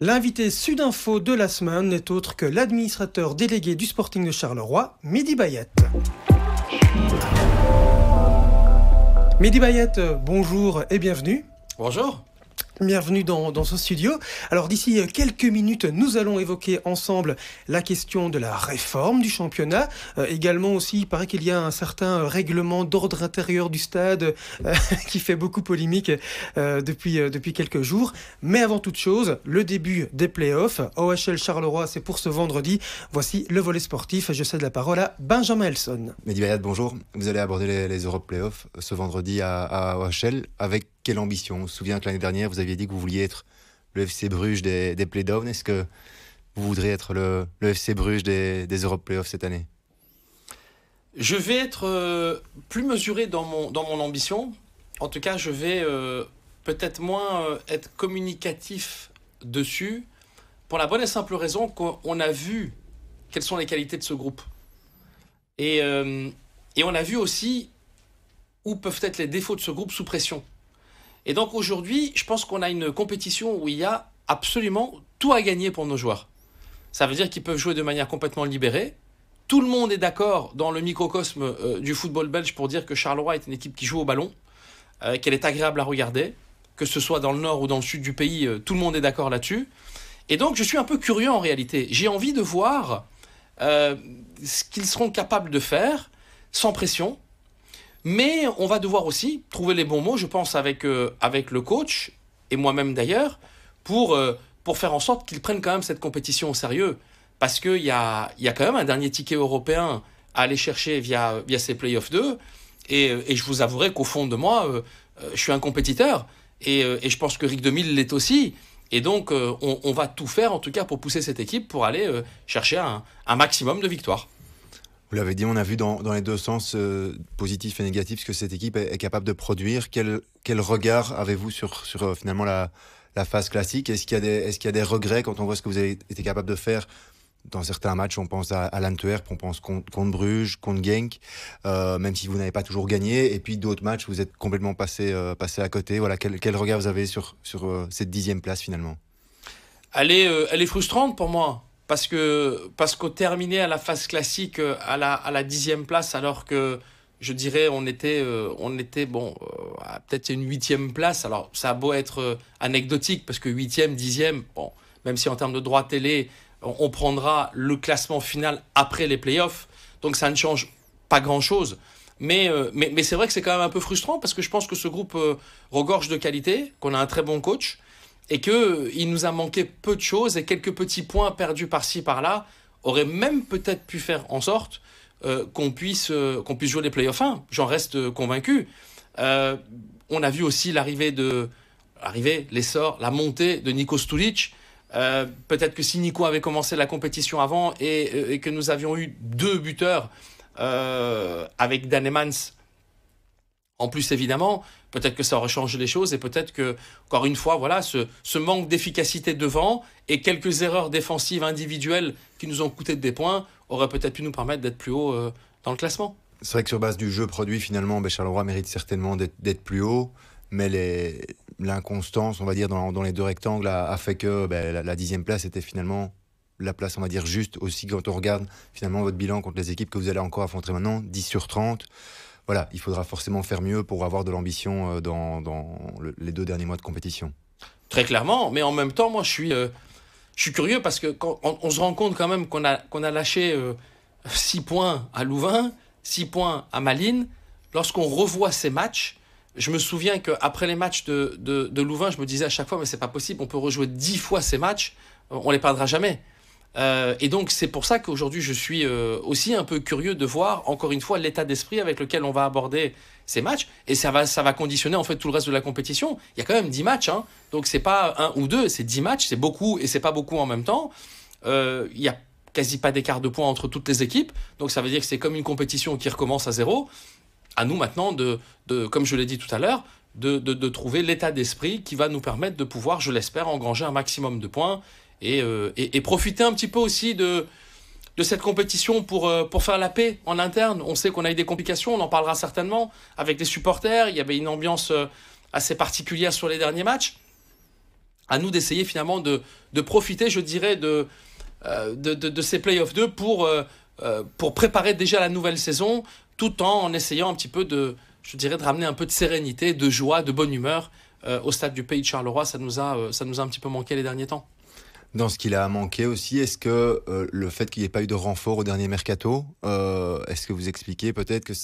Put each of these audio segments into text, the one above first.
L'invité Sudinfo de la semaine n'est autre que l'administrateur délégué du Sporting de Charleroi, Mehdi Bayat. Mehdi Bayat, bonjour et bienvenue. Bonjour. Bienvenue dans ce studio. Alors d'ici quelques minutes, nous allons évoquer ensemble la question de la réforme du championnat. Également aussi, il paraît qu'il y a un certain règlement d'ordre intérieur du stade qui fait beaucoup polémique depuis quelques jours. Mais avant toute chose, le début des playoffs. OHL Charleroi, c'est pour ce vendredi. Voici le volet sportif. Je cède la parole à Benjamin Elson. Mehdi Bayat, bonjour. Vous allez aborder les Europe Playoffs ce vendredi à OHL avec quelle ambition ? On se souvient que l'année dernière, vous aviez dit que vous vouliez être le FC Bruges des playdowns. Est-ce que vous voudrez être le FC Bruges des Europe Playoffs cette année ? Je vais être plus mesuré dans mon ambition. En tout cas, je vais peut-être moins être communicatif dessus, pour la bonne et simple raison qu'on a vu quelles sont les qualités de ce groupe. Et on a vu aussi où peuvent être les défauts de ce groupe sous pression. Et donc aujourd'hui, je pense qu'on a une compétition où il y a absolument tout à gagner pour nos joueurs. Ça veut dire qu'ils peuvent jouer de manière complètement libérée. Tout le monde est d'accord dans le microcosme du football belge pour dire que Charleroi est une équipe qui joue au ballon, qu'elle est agréable à regarder, que ce soit dans le nord ou dans le sud du pays, tout le monde est d'accord là-dessus. Et donc je suis un peu curieux en réalité. J'ai envie de voir ce qu'ils seront capables de faire sans pression. Mais on va devoir aussi trouver les bons mots, je pense, avec le coach, et moi-même d'ailleurs, pour faire en sorte qu'ils prennent quand même cette compétition au sérieux. Parce qu'il y a quand même un dernier ticket européen à aller chercher via ces Playoffs 2. Et je vous avouerai qu'au fond de moi, je suis un compétiteur. Et je pense que Rick 2000 l'est aussi. Et donc, on va tout faire, en tout cas, pour pousser cette équipe pour aller chercher un maximum de victoires. Vous l'avez dit, on a vu dans les deux sens, positif et négatif, ce que cette équipe est capable de produire. Quel regard avez-vous sur finalement la phase classique ? Est-ce qu'il y a des regrets quand on voit ce que vous avez été capable de faire dans certains matchs? On pense à l'Antwerp, on pense contre Bruges, contre Genk, même si vous n'avez pas toujours gagné. Et puis d'autres matchs, vous êtes complètement passé à côté. Voilà, quel regard vous avez sur cette 10e place finalement ? Elle est frustrante pour moi. Parce qu'au terminé à la phase classique à la 10e place, alors que je dirais on était à peut-être une 8e place. Alors ça a beau être anecdotique parce que 8e, 10e, bon, même si en termes de droit télé, on prendra le classement final après les playoffs. Donc ça ne change pas grand-chose. Mais c'est vrai que c'est quand même un peu frustrant parce que je pense que ce groupe regorge de qualité, qu'on a un très bon coach. Et qu'il nous a manqué peu de choses et quelques petits points perdus par-ci, par-là auraient même peut-être pu faire en sorte qu'on puisse jouer les playoffs 1. J'en reste convaincu. On a vu aussi l'essor, la montée de Nico Stulic. Peut-être que si Nico avait commencé la compétition avant et que nous avions eu 2 buteurs avec Dan Emmans, en plus, évidemment, peut-être que ça aurait changé les choses et peut-être que, encore une fois, voilà, ce manque d'efficacité devant et quelques erreurs défensives individuelles qui nous ont coûté des points auraient peut-être pu nous permettre d'être plus haut dans le classement. C'est vrai que sur base du jeu produit, finalement, Charleroi mérite certainement d'être plus haut, mais l'inconstance, on va dire, dans les deux rectangles a fait que la 10e place était finalement la place, on va dire, juste aussi quand on regarde finalement votre bilan contre les équipes que vous allez encore affronter maintenant, 10 sur 30. Voilà, il faudra forcément faire mieux pour avoir de l'ambition dans les 2 derniers mois de compétition. Très clairement, mais en même temps, moi, je suis curieux parce que quand on se rend compte quand même qu'on a lâché 6 points à Louvain, 6 points à Malines. Lorsqu'on revoit ces matchs, je me souviens qu'après les matchs de Louvain, je me disais à chaque fois, mais c'est pas possible, on peut rejouer 10 fois ces matchs, on les perdra jamais. Et donc c'est pour ça qu'aujourd'hui je suis aussi un peu curieux de voir encore une fois l'état d'esprit avec lequel on va aborder ces matchs, et ça va conditionner en fait tout le reste de la compétition. Il y a quand même 10 matchs, hein, donc c'est pas 1 ou 2, c'est 10 matchs, c'est beaucoup et c'est pas beaucoup en même temps. Il y a quasi pas d'écart de points entre toutes les équipes, donc ça veut dire que c'est comme une compétition qui recommence à zéro. À nous maintenant comme je l'ai dit tout à l'heure, de trouver l'état d'esprit qui va nous permettre de pouvoir, je l'espère, engranger un maximum de points et profiter un petit peu aussi de cette compétition pour faire la paix en interne. On sait qu'on a eu des complications, on en parlera certainement avec les supporters. Il y avait une ambiance assez particulière sur les derniers matchs. à nous d'essayer finalement de profiter, je dirais, de ces playoffs 2 pour préparer déjà la nouvelle saison, tout en essayant un petit peu de ramener un peu de sérénité, de joie, de bonne humeur au stade du Pays de Charleroi. Ça nous a un petit peu manqué les derniers temps. Dans ce qu'il a manqué aussi, est-ce que le fait qu'il n'y ait pas eu de renfort au dernier mercato, est-ce que vous expliquez peut-être que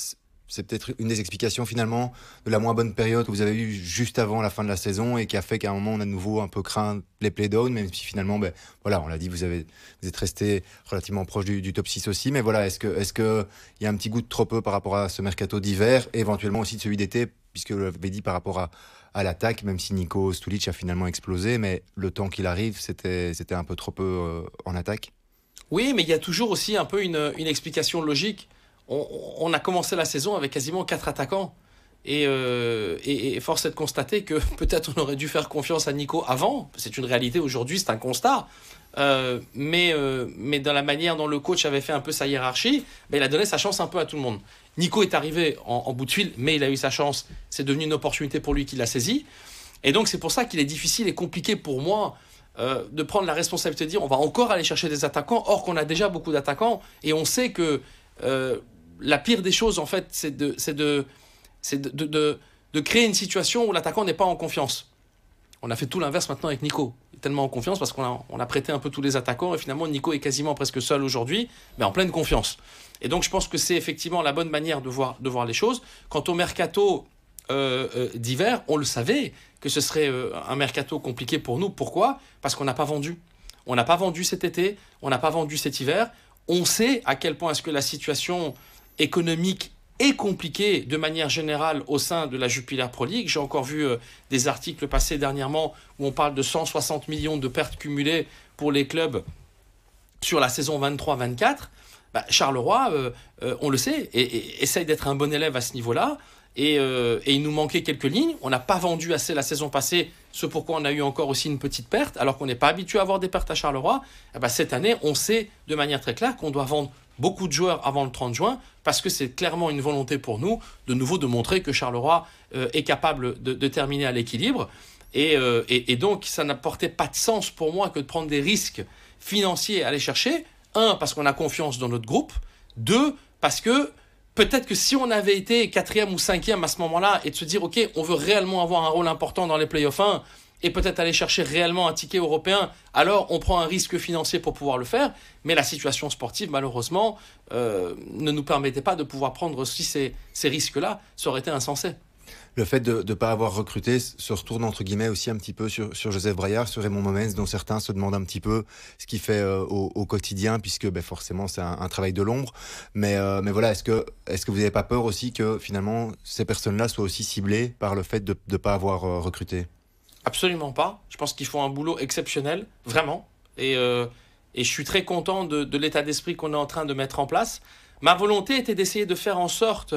c'est peut-être une des explications finalement de la moins bonne période que vous avez eue juste avant la fin de la saison et qui a fait qu'à un moment on a de nouveau un peu craint les play-downs, même si finalement, voilà, on l'a dit, vous êtes resté relativement proche du top 6 aussi, mais voilà, est-ce que il y a un petit goût de trop peu par rapport à ce mercato d'hiver, et éventuellement aussi de celui d'été, puisque vous l'avez dit par rapport à l'attaque, même si Nico Stulic a finalement explosé, mais le temps qu'il arrive, c'était un peu trop peu en attaque. Oui, mais il y a toujours aussi un peu une explication logique. On a commencé la saison avec quasiment 4 attaquants. Et force est de constater que peut-être on aurait dû faire confiance à Nico avant. C'est une réalité aujourd'hui, c'est un constat. Mais dans la manière dont le coach avait fait un peu sa hiérarchie, il a donné sa chance un peu à tout le monde. Nico est arrivé en bout de fil, mais il a eu sa chance. C'est devenu une opportunité pour lui qu'il a saisie. Et donc c'est pour ça qu'il est difficile et compliqué pour moi de prendre la responsabilité de dire on va encore aller chercher des attaquants, or qu'on a déjà beaucoup d'attaquants. Et on sait que la pire des choses, en fait, c'est de créer une situation où l'attaquant n'est pas en confiance. On a fait tout l'inverse maintenant avec Nico. Il est tellement en confiance parce qu'on a prêté un peu tous les attaquants et finalement Nico est quasiment presque seul aujourd'hui, mais en pleine confiance. Et donc je pense que c'est effectivement la bonne manière de voir les choses. Quant au mercato d'hiver, on le savait que ce serait un mercato compliqué pour nous. Pourquoi ? Parce qu'on n'a pas vendu. On n'a pas vendu cet été, on n'a pas vendu cet hiver. On sait à quel point est-ce que la situation économique est compliquée de manière générale au sein de la Jupiler Pro League. J'ai encore vu des articles passés dernièrement où on parle de 160 millions de pertes cumulées pour les clubs sur la saison 23-24. Charleroi, on le sait, et essaye d'être un bon élève à ce niveau-là. Et il nous manquait quelques lignes. On n'a pas vendu assez la saison passée, ce pourquoi on a eu encore aussi une petite perte, alors qu'on n'est pas habitué à avoir des pertes à Charleroi. Cette année, on sait de manière très claire qu'on doit vendre beaucoup de joueurs avant le 30 juin, parce que c'est clairement une volonté pour nous, de nouveau, de montrer que Charleroi est capable de terminer à l'équilibre. Et donc, ça n'apportait pas de sens pour moi que de prendre des risques financiers à aller chercher. 1, parce qu'on a confiance dans notre groupe. 2, parce que peut-être que si on avait été 4e ou 5e à ce moment-là et de se dire, OK, on veut réellement avoir un rôle important dans les playoffs 1 et peut-être aller chercher réellement un ticket européen, alors on prend un risque financier pour pouvoir le faire. Mais la situation sportive, malheureusement, ne nous permettait pas de pouvoir prendre aussi ces risques-là. Ça aurait été insensé. Le fait de ne pas avoir recruté se retourne entre guillemets aussi un petit peu sur Joseph Braillard, sur Raymond Momens, dont certains se demandent un petit peu ce qu'il fait au quotidien, puisque forcément c'est un travail de l'ombre. Mais voilà, est-ce que vous n'avez pas peur aussi que finalement ces personnes-là soient aussi ciblées par le fait de ne pas avoir recruté ? Absolument pas. Je pense qu'ils font un boulot exceptionnel, vraiment. Et je suis très content de l'état d'esprit qu'on est en train de mettre en place. Ma volonté était d'essayer de faire en sorte,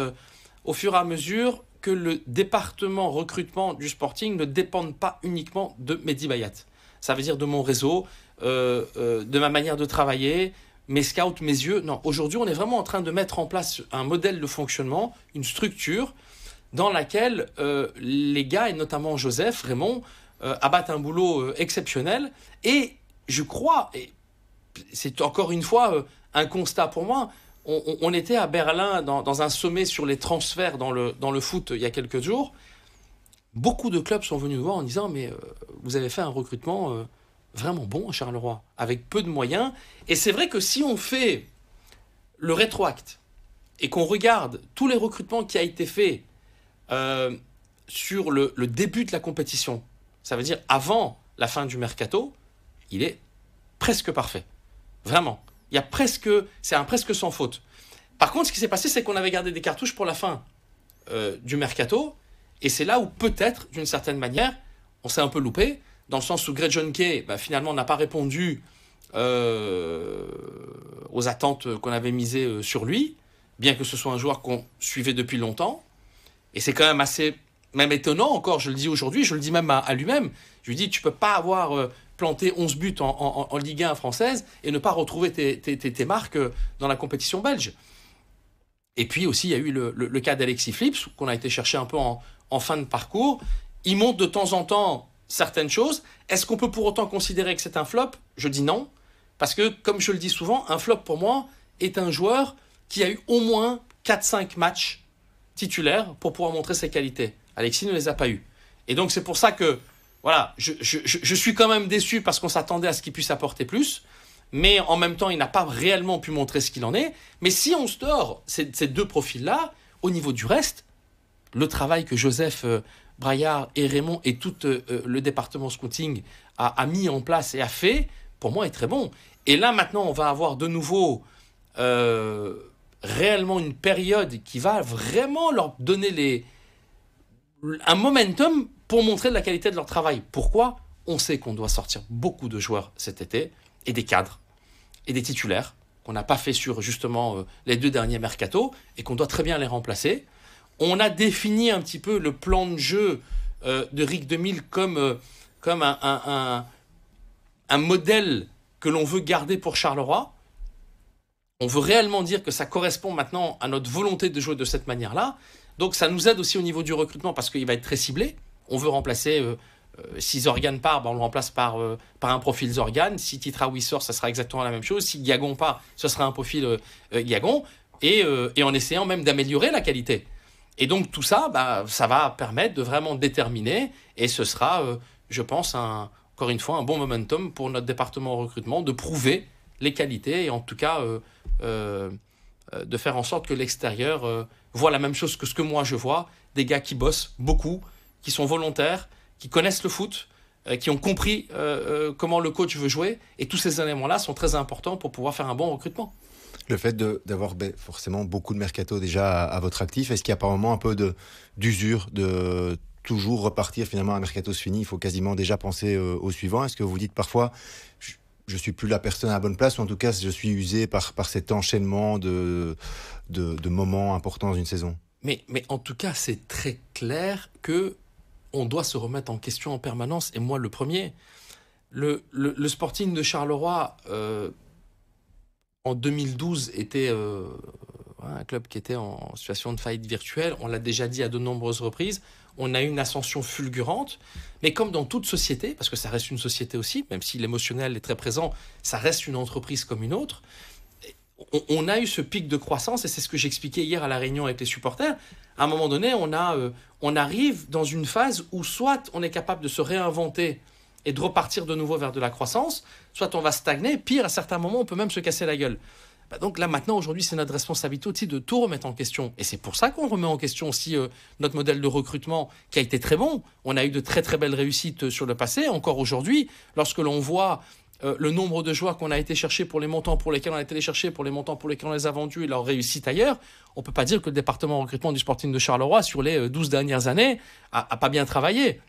au fur et à mesure, que le département recrutement du Sporting ne dépende pas uniquement de Mehdi Bayat. Ça veut dire de mon réseau, de ma manière de travailler, mes scouts, mes yeux. Non, aujourd'hui, on est vraiment en train de mettre en place un modèle de fonctionnement, une structure dans laquelle les gars, et notamment Joseph, Raymond, abattent un boulot exceptionnel. Et je crois, et c'est encore une fois un constat pour moi, on était à Berlin dans un sommet sur les transferts dans le foot il y a quelques jours. Beaucoup de clubs sont venus nous voir en disant « Mais vous avez fait un recrutement vraiment bon à Charleroi, avec peu de moyens. » Et c'est vrai que si on fait le rétroact et qu'on regarde tous les recrutements qui ont été faits sur le début de la compétition, ça veut dire avant la fin du mercato, il est presque parfait. Vraiment. C'est presque sans faute. Par contre, ce qui s'est passé, c'est qu'on avait gardé des cartouches pour la fin du mercato. Et c'est là où peut-être, d'une certaine manière, on s'est un peu loupé, dans le sens où Greg Jonke, finalement, n'a pas répondu aux attentes qu'on avait misées sur lui, bien que ce soit un joueur qu'on suivait depuis longtemps. Et c'est quand même étonnant encore, je le dis aujourd'hui, je le dis même à lui-même. Je lui dis, tu ne peux pas avoir planté 11 buts en Ligue 1 française et ne pas retrouver tes marques dans la compétition belge. Et puis aussi, il y a eu le cas d'Alexis Flips, qu'on a été chercher un peu en fin de parcours. Il monte de temps en temps certaines choses. Est-ce qu'on peut pour autant considérer que c'est un flop? Je dis non. Parce que, comme je le dis souvent, un flop pour moi est un joueur qui a eu au moins 4-5 matchs titulaires pour pouvoir montrer ses qualités. Alexis ne les a pas eus. Et donc c'est pour ça que voilà, je suis quand même déçu parce qu'on s'attendait à ce qu'il puisse apporter plus. Mais en même temps, il n'a pas réellement pu montrer ce qu'il en est. Mais si on store ces deux profils-là, au niveau du reste, le travail que Joseph Braillard et Raymond et tout le département scouting a mis en place et a fait, pour moi, est très bon. Et là, maintenant, on va avoir de nouveau réellement une période qui va vraiment leur donner un momentum pour montrer la qualité de leur travail. Pourquoi? On sait qu'on doit sortir beaucoup de joueurs cet été, et des cadres, et des titulaires, qu'on n'a pas fait sur justement les 2 derniers mercatos, et qu'on doit très bien les remplacer. On a défini un petit peu le plan de jeu de Rick 2000 comme un modèle que l'on veut garder pour Charleroi. On veut réellement dire que ça correspond maintenant à notre volonté de jouer de cette manière-là. Donc ça nous aide aussi au niveau du recrutement parce qu'il va être très ciblé. On veut remplacer, si Zorgan part, on le remplace par un profil Zorgan. Si Titraoui sort, ça sera exactement la même chose. Si Guiagon part, ce sera un profil Guiagon. Et en essayant même d'améliorer la qualité. Et donc tout ça, ça va permettre de vraiment déterminer. Et ce sera, je pense, encore une fois, un bon momentum pour notre département recrutement de prouver les qualités et en tout cas de faire en sorte que l'extérieur voit la même chose que ce que moi je vois, des gars qui bossent beaucoup, qui sont volontaires, qui connaissent le foot, qui ont compris comment le coach veut jouer, et tous ces éléments-là sont très importants pour pouvoir faire un bon recrutement. Le fait d'avoir forcément beaucoup de mercato déjà à votre actif, est-ce qu'il n'y a pas un moment un peu d'usure de toujours repartir finalement à mercato fini, il faut quasiment déjà penser au suivant? Est-ce que vous dites parfois je suis plus la personne à la bonne place, ou en tout cas je suis usé par cet enchaînement de moments importants dans une saison? Mais en tout cas, c'est très clair que on doit se remettre en question en permanence, et moi le premier. Le Sporting de Charleroi, en 2012, était un club qui était en situation de faillite virtuelle. On l'a déjà dit à de nombreuses reprises. On a eu une ascension fulgurante, mais comme dans toute société, parce que ça reste une société aussi, même si l'émotionnel est très présent, ça reste une entreprise comme une autre. On a eu ce pic de croissance, et c'est ce que j'expliquais hier à la réunion avec les supporters. À un moment donné, on arrive dans une phase où soit on est capable de se réinventer et de repartir de nouveau vers de la croissance, soit on va stagner. Pire, à certains moments, on peut même se casser la gueule. Donc là, maintenant, aujourd'hui, c'est notre responsabilité aussi de tout remettre en question. Et c'est pour ça qu'on remet en question aussi notre modèle de recrutement qui a été très bon. On a eu de très, très belles réussites sur le passé. Encore aujourd'hui, lorsque l'on voit le nombre de joueurs qu'on a été chercher pour les montants pour lesquels on a été les chercher, pour les montants pour lesquels on les a vendus et leur réussite ailleurs, on ne peut pas dire que le département de recrutement du Sporting de Charleroi, sur les 12 dernières années, a pas bien travaillé.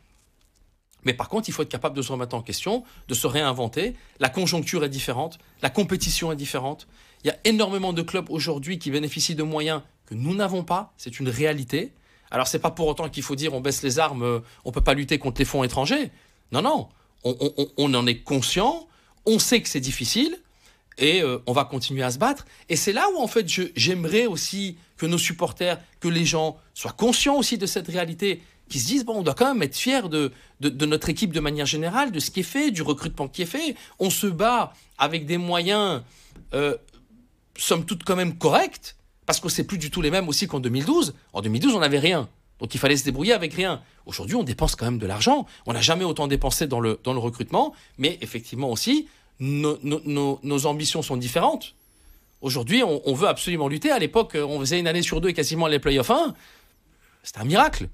Mais par contre, il faut être capable de se remettre en question, de se réinventer. La conjoncture est différente, la compétition est différente. Il y a énormément de clubs aujourd'hui qui bénéficient de moyens que nous n'avons pas. C'est une réalité. Alors, ce n'est pas pour autant qu'il faut dire on baisse les armes, on ne peut pas lutter contre les fonds étrangers. Non, non. On en est conscient, on sait que c'est difficile et on va continuer à se battre. Et c'est là où, en fait, j'aimerais aussi que nos supporters, que les gens soient conscients aussi de cette réalité, qui se disent, on doit quand même être fiers de notre équipe de manière générale, de ce qui est fait, du recrutement qui est fait. On se bat avec des moyens, somme toute quand même corrects, parce que c'est plus du tout les mêmes aussi qu'en 2012. En 2012, on n'avait rien. Donc il fallait se débrouiller avec rien. Aujourd'hui, on dépense quand même de l'argent. On n'a jamais autant dépensé dans le recrutement, mais effectivement aussi, nos ambitions sont différentes. Aujourd'hui, on veut absolument lutter. À l'époque, on faisait une année sur deux et quasiment les playoffs 1. C'était un miracle.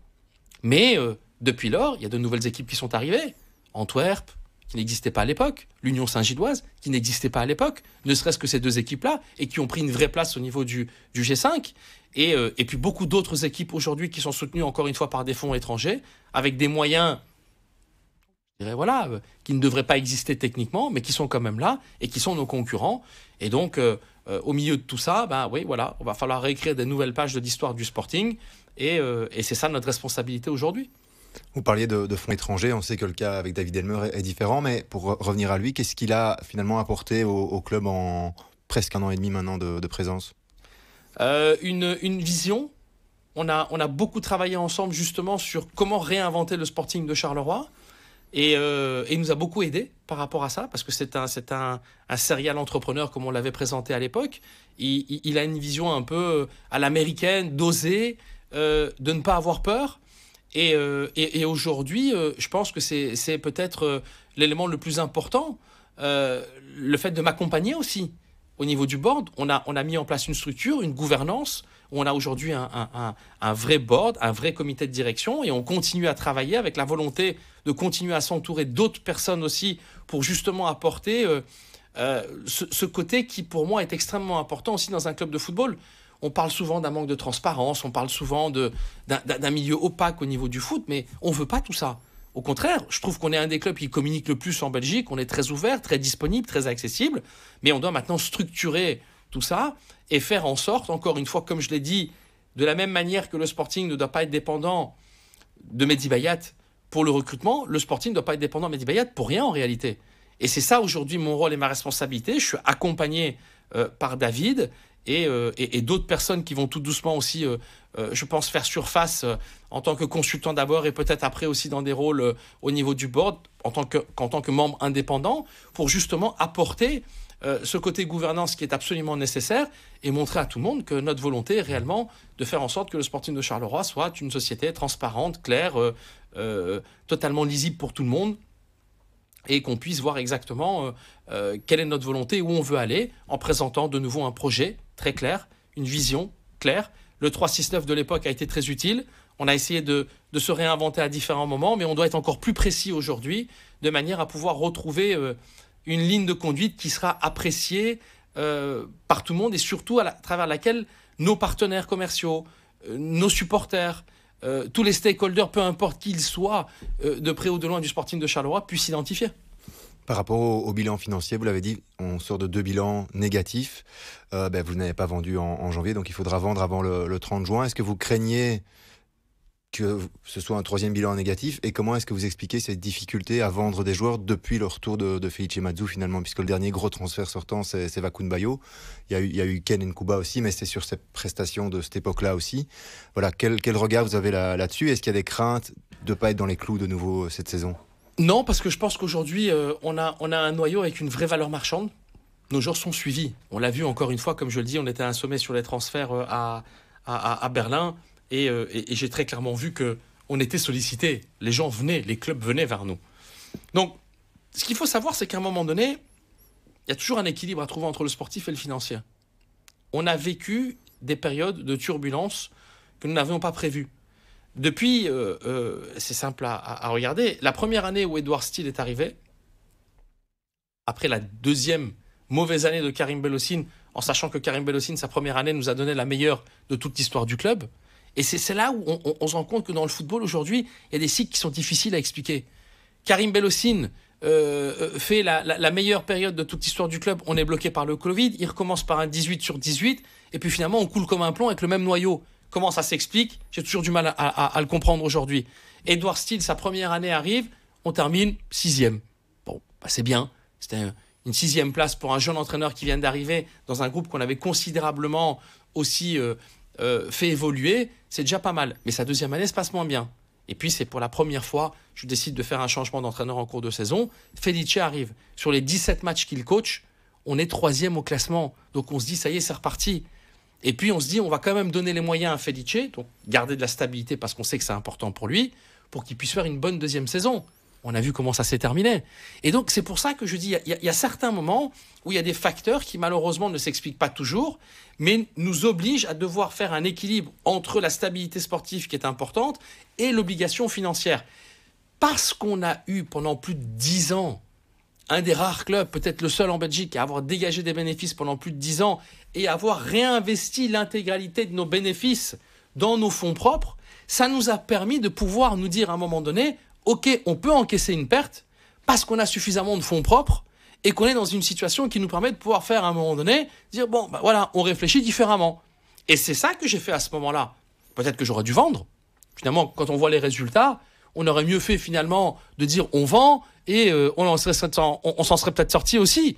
Mais depuis lors, il y a de nouvelles équipes qui sont arrivées. Antwerp, qui n'existait pas à l'époque. L'Union Saint-Gilloise, qui n'existait pas à l'époque. Ne serait-ce que ces deux équipes-là, et qui ont pris une vraie place au niveau du G5. Et puis beaucoup d'autres équipes aujourd'hui qui sont soutenues encore une fois par des fonds étrangers, avec des moyens, je dirais, voilà, qui ne devraient pas exister techniquement, mais qui sont quand même là, et qui sont nos concurrents. Et donc, au milieu de tout ça, oui, voilà, on va falloir réécrire des nouvelles pages de l'histoire du Sporting. Et c'est ça notre responsabilité aujourd'hui. Vous parliez de fonds étrangers, on sait que le cas avec David Elmer est différent, mais pour revenir à lui, qu'est-ce qu'il a finalement apporté au club en presque 1 an et demi maintenant de présence? Une vision. On a beaucoup travaillé ensemble justement sur comment réinventer le Sporting de Charleroi. Et il nous a beaucoup aidé par rapport à ça, parce que c'est un serial entrepreneur comme on l'avait présenté à l'époque. Il a une vision un peu à l'américaine, d'oser, de ne pas avoir peur. Et aujourd'hui, je pense que c'est peut-être l'élément le plus important, le fait de m'accompagner aussi. Au niveau du board, on a mis en place une structure, une gouvernance, où on a aujourd'hui un vrai board, un vrai comité de direction, et on continue à travailler avec la volonté de continuer à s'entourer d'autres personnes aussi pour justement apporter ce côté qui, pour moi, est extrêmement important aussi dans un club de football. On parle souvent d'un manque de transparence, on parle souvent d'un milieu opaque au niveau du foot, mais on ne veut pas tout ça. Au contraire, je trouve qu'on est un des clubs qui communique le plus en Belgique, on est très ouvert, très disponible, très accessible, mais on doit maintenant structurer tout ça et faire en sorte, encore une fois, comme je l'ai dit, de la même manière que le Sporting ne doit pas être dépendant de Mehdi Bayat pour le recrutement, le Sporting ne doit pas être dépendant de Mehdi Bayat pour rien en réalité. Et c'est ça aujourd'hui mon rôle et ma responsabilité. Je suis accompagné par David et d'autres personnes qui vont tout doucement aussi, je pense, faire surface en tant que consultant d'abord et peut-être après aussi dans des rôles au niveau du board en tant que membre indépendant pour justement apporter ce côté gouvernance qui est absolument nécessaire et montrer à tout le monde que notre volonté est réellement de faire en sorte que le Sporting de Charleroi soit une société transparente, claire, totalement lisible pour tout le monde et qu'on puisse voir exactement quelle est notre volonté, où on veut aller, en présentant de nouveau un projet très clair, une vision claire. Le 3-6-9 de l'époque a été très utile. On a essayé de se réinventer à différents moments, mais on doit être encore plus précis aujourd'hui, de manière à pouvoir retrouver une ligne de conduite qui sera appréciée par tout le monde et surtout à travers laquelle nos partenaires commerciaux, nos supporters, tous les stakeholders, peu importe qui ils soient, de près ou de loin du Sporting de Charleroi, puissent s'identifier. Par rapport au bilan financier, vous l'avez dit, on sort de 2 bilans négatifs. Vous n'avez pas vendu en janvier, donc il faudra vendre avant le 30 juin. Est-ce que vous craignez que ce soit un 3e bilan négatif? Et comment est-ce que vous expliquez cette difficulté à vendre des joueurs depuis le retour de Felice Mazou finalement, puisque le dernier gros transfert sortant, c'est Vakun Bayo. Il y a eu Ken Nkuba aussi, mais c'est sur cette prestation de cette époque-là aussi. Voilà, quel regard vous avez là-dessus? Est-ce qu'il y a des craintes de ne pas être dans les clous de nouveau cette saison? Non, parce que je pense qu'aujourd'hui, on a un noyau avec une vraie valeur marchande. Nos joueurs sont suivis. On l'a vu encore une fois, comme je le dis, on était à un sommet sur les transferts à Berlin. Et j'ai très clairement vu qu'on était sollicité. Les gens venaient, les clubs venaient vers nous. Donc, ce qu'il faut savoir, c'est qu'à un moment donné, il y a toujours un équilibre à trouver entre le sportif et le financier. On a vécu des périodes de turbulence que nous n'avions pas prévues. Depuis, c'est simple à regarder, la première année où Edouard Steele est arrivé, après la deuxième mauvaise année de Karim Belhosseine, en sachant que Karim Belhosseine, sa première année, nous a donné la meilleure de toute l'histoire du club. Et c'est là où on se rend compte que dans le football, aujourd'hui, il y a des cycles qui sont difficiles à expliquer. Karim Belhosseine fait la meilleure période de toute l'histoire du club. On est bloqué par le Covid. Il recommence par un 18/18. Et puis finalement, on coule comme un plomb avec le même noyau. Comment ça s'explique? J'ai toujours du mal à le comprendre aujourd'hui. Edouard Steele, sa première année arrive. On termine 6e. Bon, c'est bien. C'était une 6e place pour un jeune entraîneur qui vient d'arriver dans un groupe qu'on avait considérablement aussi fait évoluer. C'est déjà pas mal. Mais sa deuxième année se passe moins bien. Et puis, c'est pour la première fois, je décide de faire un changement d'entraîneur en cours de saison. Felice arrive. Sur les 17 matchs qu'il coach, on est 3e au classement. Donc, on se dit, ça y est, c'est reparti. Et puis, on se dit, on va quand même donner les moyens à Felice, donc garder de la stabilité parce qu'on sait que c'est important pour lui, pour qu'il puisse faire une bonne deuxième saison. On a vu comment ça s'est terminé. Et donc, c'est pour ça que je dis, il y a certains moments où il y a des facteurs qui, malheureusement, ne s'expliquent pas toujours, mais nous obligent à devoir faire un équilibre entre la stabilité sportive qui est importante et l'obligation financière. Parce qu'on a eu pendant plus de 10 ans un des rares clubs, peut-être le seul en Belgique, à avoir dégagé des bénéfices pendant plus de 10 ans et avoir réinvesti l'intégralité de nos bénéfices dans nos fonds propres, ça nous a permis de pouvoir nous dire à un moment donné, ok, on peut encaisser une perte parce qu'on a suffisamment de fonds propres et qu'on est dans une situation qui nous permet de pouvoir faire à un moment donné, dire bon, voilà, on réfléchit différemment. Et c'est ça que j'ai fait à ce moment-là. Peut-être que j'aurais dû vendre. Finalement, quand on voit les résultats, on aurait mieux fait finalement de dire on vend et on s'en serait peut-être sorti aussi.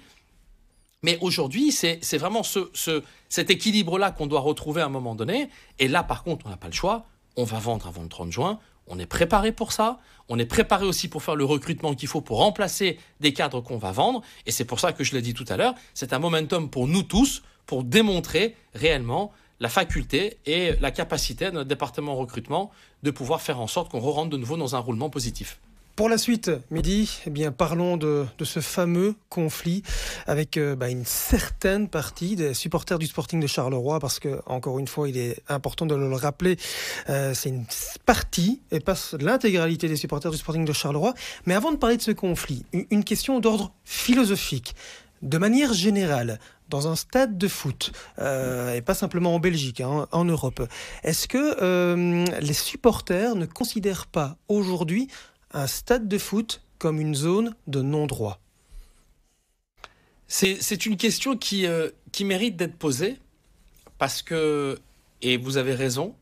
Mais aujourd'hui, c'est vraiment cet équilibre-là qu'on doit retrouver à un moment donné. Et là, par contre, on n'a pas le choix. On va vendre avant le 30 juin. On est préparé pour ça. On est préparé aussi pour faire le recrutement qu'il faut pour remplacer des cadres qu'on va vendre. Et c'est pour ça que je l'ai dit tout à l'heure, c'est un momentum pour nous tous, pour démontrer réellement la faculté et la capacité de notre département recrutement de pouvoir faire en sorte qu'on rentre de nouveau dans un roulement positif. Pour la suite, Mehdi, eh bien, parlons de ce fameux conflit avec une certaine partie des supporters du Sporting de Charleroi, parce que, encore une fois, il est important de le rappeler, c'est une partie et pas l'intégralité des supporters du Sporting de Charleroi. Mais avant de parler de ce conflit, une question d'ordre philosophique. De manière générale, dans un stade de foot, et pas simplement en Belgique, en Europe, est-ce que les supporters ne considèrent pas aujourd'hui un stade de foot comme une zone de non-droit? C'est une question qui mérite d'être posée, parce que, et vous avez raison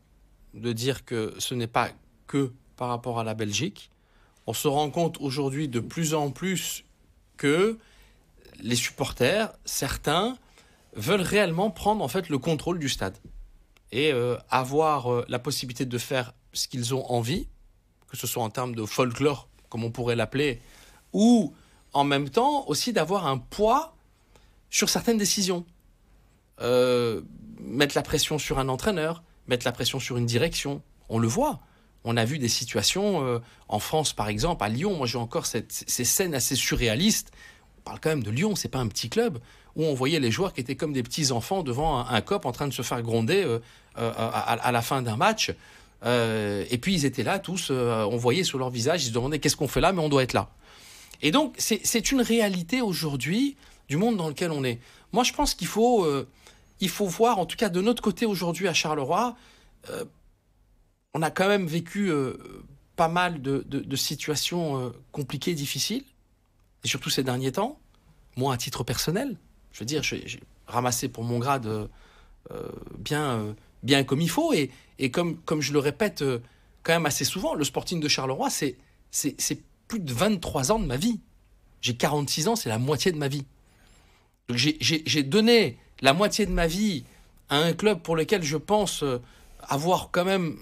de dire que ce n'est pas que par rapport à la Belgique, on se rend compte aujourd'hui de plus en plus que les supporters, certains, veulent réellement prendre en fait le contrôle du stade et avoir la possibilité de faire ce qu'ils ont envie, que ce soit en termes de folklore, comme on pourrait l'appeler, ou en même temps aussi d'avoir un poids sur certaines décisions. Mettre la pression sur un entraîneur, mettre la pression sur une direction. On le voit. On a vu des situations en France, par exemple, à Lyon. Moi, j'ai encore ces scènes assez surréalistes. On parle quand même de Lyon, c'est pas un petit club, où on voyait les joueurs qui étaient comme des petits enfants devant un cop en train de se faire gronder à la fin d'un match. Et puis ils étaient là tous, on voyait sur leur visage, ils se demandaient qu'est-ce qu'on fait là, mais on doit être là. Et donc c'est une réalité aujourd'hui du monde dans lequel on est. Moi je pense qu'il faut voir, en tout cas de notre côté aujourd'hui à Charleroi, on a quand même vécu pas mal de situations compliquées, difficiles, et surtout ces derniers temps. Moi à titre personnel, je veux dire, j'ai ramassé pour mon grade bien comme il faut, et comme je le répète quand même assez souvent, le Sporting de Charleroi, c'est plus de 23 ans de ma vie. J'ai 46 ans, c'est la moitié de ma vie. Donc j'ai donné la moitié de ma vie à un club pour lequel je pense avoir quand même...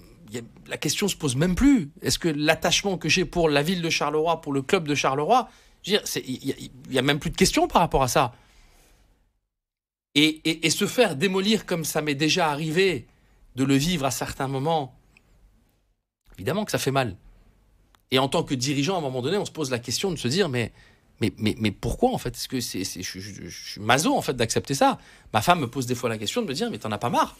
La question se pose même plus. Est-ce que l'attachement que j'ai pour la ville de Charleroi, pour le club de Charleroi, il y a même plus de questions par rapport à ça. Et se faire démolir comme ça m'est déjà arrivé, de le vivre à certains moments, évidemment que ça fait mal. Et en tant que dirigeant, à un moment donné, on se pose la question de se dire mais pourquoi en fait? Est-ce que je suis maso en fait d'accepter ça? Ma femme me pose des fois la question de me dire mais t'en as pas marre?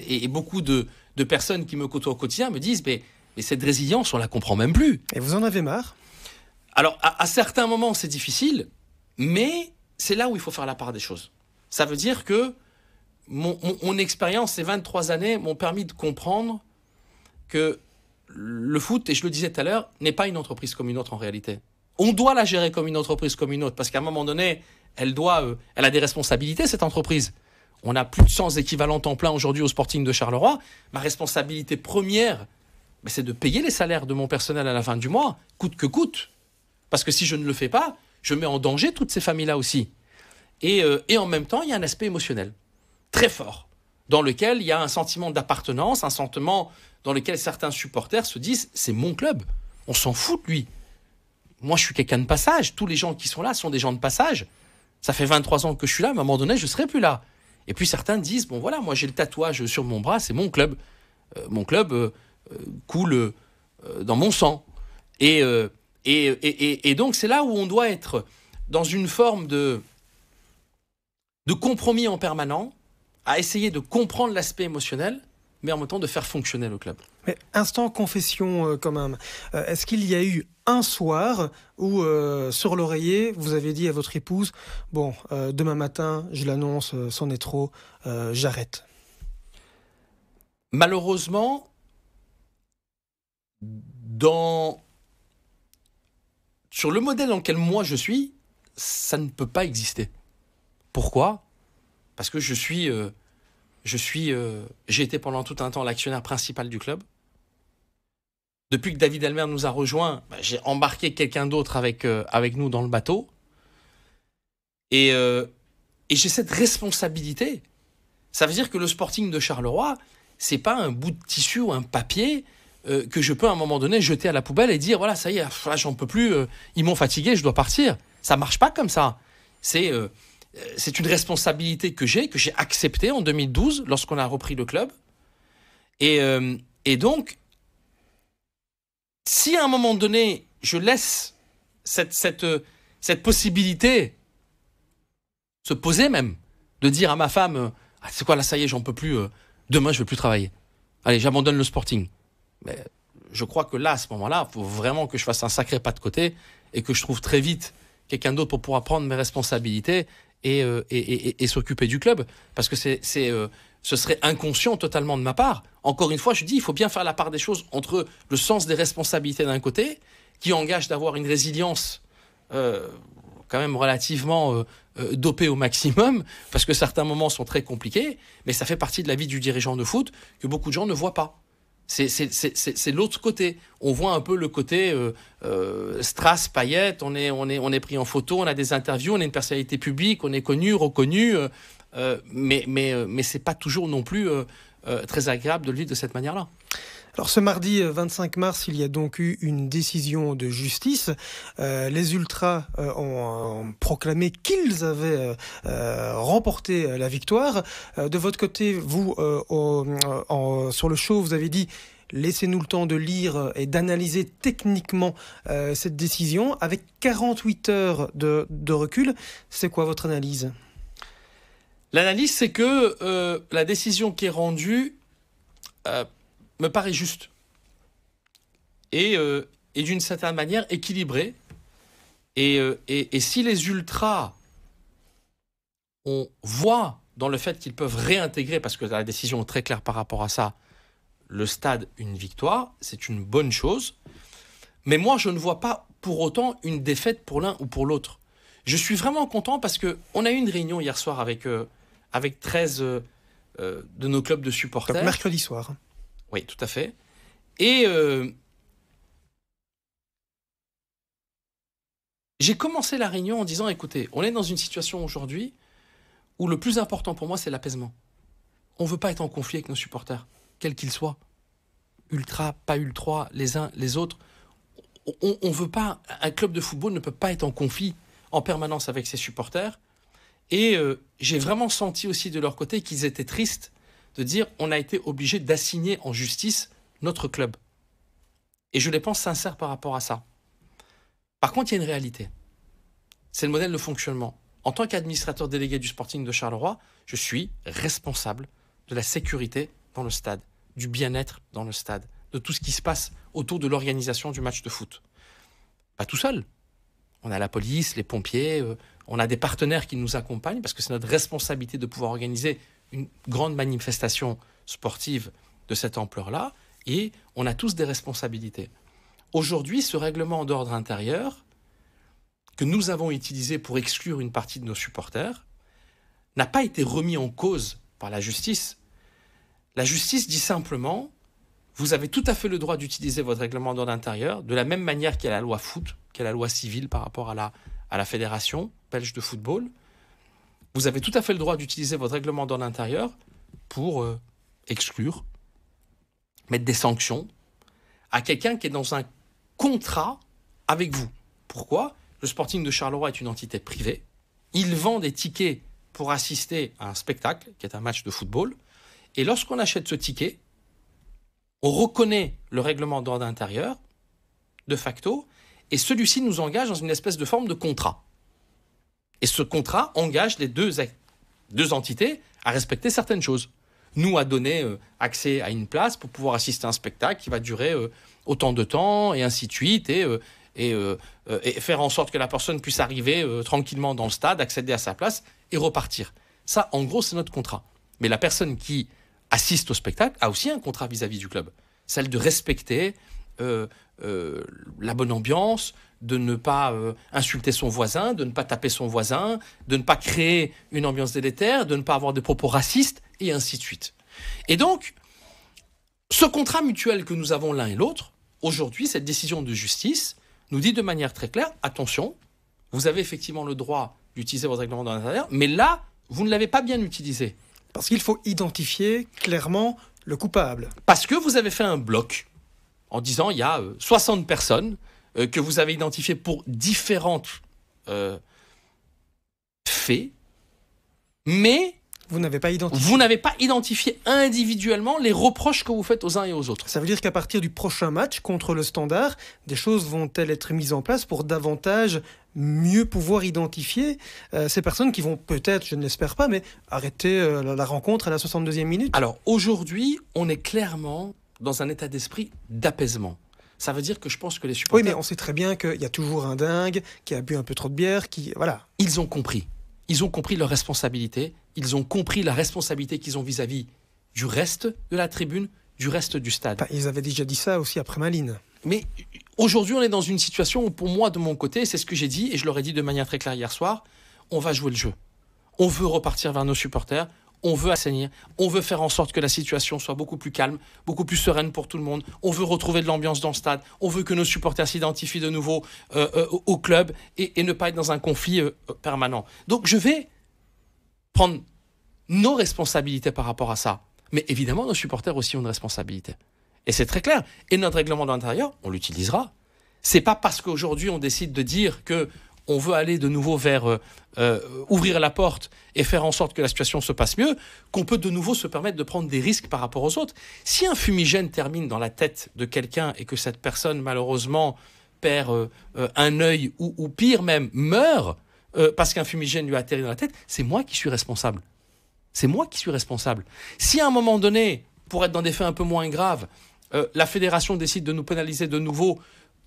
Et beaucoup de personnes qui me côtoient au quotidien me disent mais cette résilience, on la comprend même plus. Et vous en avez marre? Alors à certains moments c'est difficile, mais c'est là où il faut faire la part des choses. Ça veut dire que mon expérience, ces 23 années, m'ont permis de comprendre que le foot, et je le disais tout à l'heure, n'est pas une entreprise comme une autre en réalité. On doit la gérer comme une entreprise comme une autre, parce qu'à un moment donné, elle a des responsabilités, cette entreprise. On a plus de 100 équivalents temps plein aujourd'hui au Sporting de Charleroi. Ma responsabilité première, c'est de payer les salaires de mon personnel à la fin du mois, coûte que coûte. Parce que si je ne le fais pas, je mets en danger toutes ces familles-là aussi. Et en même temps, il y a un aspect émotionnel très fort, dans lequel il y a un sentiment d'appartenance, un sentiment dans lequel certains supporters se disent « c'est mon club, on s'en fout de lui. Moi, je suis quelqu'un de passage, tous les gens qui sont là sont des gens de passage. Ça fait 23 ans que je suis là, à un moment donné, je ne serai plus là. » Et puis certains disent « bon voilà, moi j'ai le tatouage sur mon bras, c'est mon club. Mon club coule dans mon sang. » Et donc c'est là où on doit être dans une forme de compromis en permanent, à essayer de comprendre l'aspect émotionnel, mais en même temps de faire fonctionner le club. Mais instant confession quand même. Est-ce qu'il y a eu un soir où, sur l'oreiller, vous avez dit à votre épouse « Bon, demain matin, je l'annonce, c'en est trop, j'arrête ». Malheureusement, sur le modèle dans lequel moi je suis, ça ne peut pas exister. Pourquoi ? Parce que j'ai été pendant tout un temps l'actionnaire principal du club. Depuis que David Elmer nous a rejoints, j'ai embarqué quelqu'un d'autre avec nous dans le bateau. Et j'ai cette responsabilité. Ça veut dire que le Sporting de Charleroi, c'est pas un bout de tissu ou un papier que je peux à un moment donné jeter à la poubelle et dire voilà, ça y est, là, j'en peux plus, ils m'ont fatigué, je dois partir. Ça marche pas comme ça. C'est une responsabilité que j'ai acceptée en 2012 lorsqu'on a repris le club. Et donc, si à un moment donné, je laisse cette possibilité se poser même, de dire à ma femme, c'est quoi là, ça y est, j'en peux plus, demain je ne vais plus travailler. Allez, j'abandonne le Sporting. Mais je crois que là, à ce moment-là, il faut vraiment que je fasse un sacré pas de côté et que je trouve très vite quelqu'un d'autre pour pouvoir prendre mes responsabilités et s'occuper du club. Parce que ce serait inconscient totalement de ma part. Encore une fois, je dis, il faut bien faire la part des choses entre le sens des responsabilités d'un côté, qui engage d'avoir une résilience quand même relativement dopée au maximum, parce que certains moments sont très compliqués, mais ça fait partie de la vie du dirigeant de foot que beaucoup de gens ne voient pas. C'est l'autre côté. On voit un peu le côté strass, paillettes, on est pris en photo, on a des interviews, on est une personnalité publique, on est connu, reconnu, mais c'est pas toujours non plus très agréable de le vivre de cette manière-là. Alors ce mardi 25 mars, il y a donc eu une décision de justice. Les Ultras ont proclamé qu'ils avaient remporté la victoire. De votre côté, vous, sur le show, vous avez dit « Laissez-nous le temps de lire et d'analyser techniquement cette décision ». Avec 48 heures de recul, c'est quoi votre analyse ? L'analyse, c'est que la décision qui est rendue me paraît juste et d'une certaine manière équilibrée. Et si les Ultras, on voit dans le fait qu'ils peuvent réintégrer, parce que la décision est très claire par rapport à ça, le stade, une victoire, c'est une bonne chose. Mais moi, je ne vois pas pour autant une défaite pour l'un ou pour l'autre. Je suis vraiment content parce qu'on a eu une réunion hier soir avec 13 de nos clubs de supporters. Donc mercredi soir. Oui, tout à fait. Et j'ai commencé la réunion en disant, écoutez, on est dans une situation aujourd'hui où le plus important pour moi, c'est l'apaisement. On ne veut pas être en conflit avec nos supporters, quels qu'ils soient. Ultra, pas ultra, les uns, les autres. On veut pas, un club de football ne peut pas être en conflit en permanence avec ses supporters. Et j'ai vraiment senti aussi de leur côté qu'ils étaient tristes de dire on a été obligé d'assigner en justice notre club. Et je les pense sincères par rapport à ça. Par contre, il y a une réalité. C'est le modèle de fonctionnement. En tant qu'administrateur délégué du Sporting de Charleroi, je suis responsable de la sécurité dans le stade, du bien-être dans le stade, de tout ce qui se passe autour de l'organisation du match de foot. Pas tout seul. On a la police, les pompiers, on a des partenaires qui nous accompagnent parce que c'est notre responsabilité de pouvoir organiser une grande manifestation sportive de cette ampleur-là, et on a tous des responsabilités. Aujourd'hui, ce règlement d'ordre intérieur que nous avons utilisé pour exclure une partie de nos supporters n'a pas été remis en cause par la justice. La justice dit simplement, vous avez tout à fait le droit d'utiliser votre règlement d'ordre intérieur de la même manière qu'il y a la loi foot, qu'il y a la loi civile par rapport à la Fédération belge de football. Vous avez tout à fait le droit d'utiliser votre règlement d'ordre intérieur pour exclure, mettre des sanctions à quelqu'un qui est dans un contrat avec vous. Pourquoi ? Le Sporting de Charleroi est une entité privée. Il vend des tickets pour assister à un spectacle, qui est un match de football. Et lorsqu'on achète ce ticket, on reconnaît le règlement d'ordre intérieur, de facto, et celui-ci nous engage dans une espèce de forme de contrat. Et ce contrat engage les deux entités à respecter certaines choses. Nous, à donner accès à une place pour pouvoir assister à un spectacle qui va durer autant de temps, et ainsi de suite, et faire en sorte que la personne puisse arriver tranquillement dans le stade, accéder à sa place et repartir. Ça, en gros, c'est notre contrat. Mais la personne qui assiste au spectacle a aussi un contrat vis-à-vis du club. Celle de respecter la bonne ambiance, de ne pas insulter son voisin, de ne pas taper son voisin, de ne pas créer une ambiance délétère, de ne pas avoir des propos racistes, et ainsi de suite. Et donc, ce contrat mutuel que nous avons l'un et l'autre, aujourd'hui, cette décision de justice nous dit de manière très claire, attention, vous avez effectivement le droit d'utiliser votre règlement d'ordre intérieur, mais là, vous ne l'avez pas bien utilisé. Parce qu'il faut identifier clairement le coupable. Parce que vous avez fait un bloc en disant il y a 60 personnes que vous avez identifiées pour différentes faits, mais Vous n'avez pas identifié. vous n'avez pas identifié individuellement les reproches que vous faites aux uns et aux autres. Ça veut dire qu'à partir du prochain match contre le Standard, des choses vont-elles être mises en place pour davantage mieux pouvoir identifier ces personnes qui vont peut-être, je ne l'espère pas, mais arrêter la rencontre à la 62e minute? Alors aujourd'hui, on est clairement dans un état d'esprit d'apaisement. Ça veut dire que je pense que les Oui, supporters, mais on sait très bien qu'il y a toujours un dingue qui a bu un peu trop de bière, qui... Voilà. ils ont compris. Ils ont compris leur responsabilité. Ils ont compris la responsabilité qu'ils ont vis-à-vis du reste de la tribune, du reste du stade. Enfin, ils avaient déjà dit ça aussi après Malines. Mais aujourd'hui, on est dans une situation où, pour moi, de mon côté, c'est ce que j'ai dit, et je leur ai dit de manière très claire hier soir, on va jouer le jeu. On veut repartir vers nos supporters, on veut assainir, on veut faire en sorte que la situation soit beaucoup plus calme, beaucoup plus sereine pour tout le monde. On veut retrouver de l'ambiance dans le stade, on veut que nos supporters s'identifient de nouveau au club et ne pas être dans un conflit permanent. Donc je vais prendre nos responsabilités par rapport à ça. Mais évidemment, nos supporters aussi ont une responsabilité. Et c'est très clair. Et notre règlement de l'intérieur, on l'utilisera. C'est pas parce qu'aujourd'hui on décide de dire que on veut aller de nouveau vers ouvrir la porte et faire en sorte que la situation se passe mieux, qu'on peut de nouveau se permettre de prendre des risques par rapport aux autres. Si un fumigène termine dans la tête de quelqu'un et que cette personne, malheureusement, perd un œil ou pire même, meurt parce qu'un fumigène lui a atterri dans la tête, c'est moi qui suis responsable. C'est moi qui suis responsable. Si à un moment donné, pour être dans des faits un peu moins graves, la fédération décide de nous pénaliser de nouveau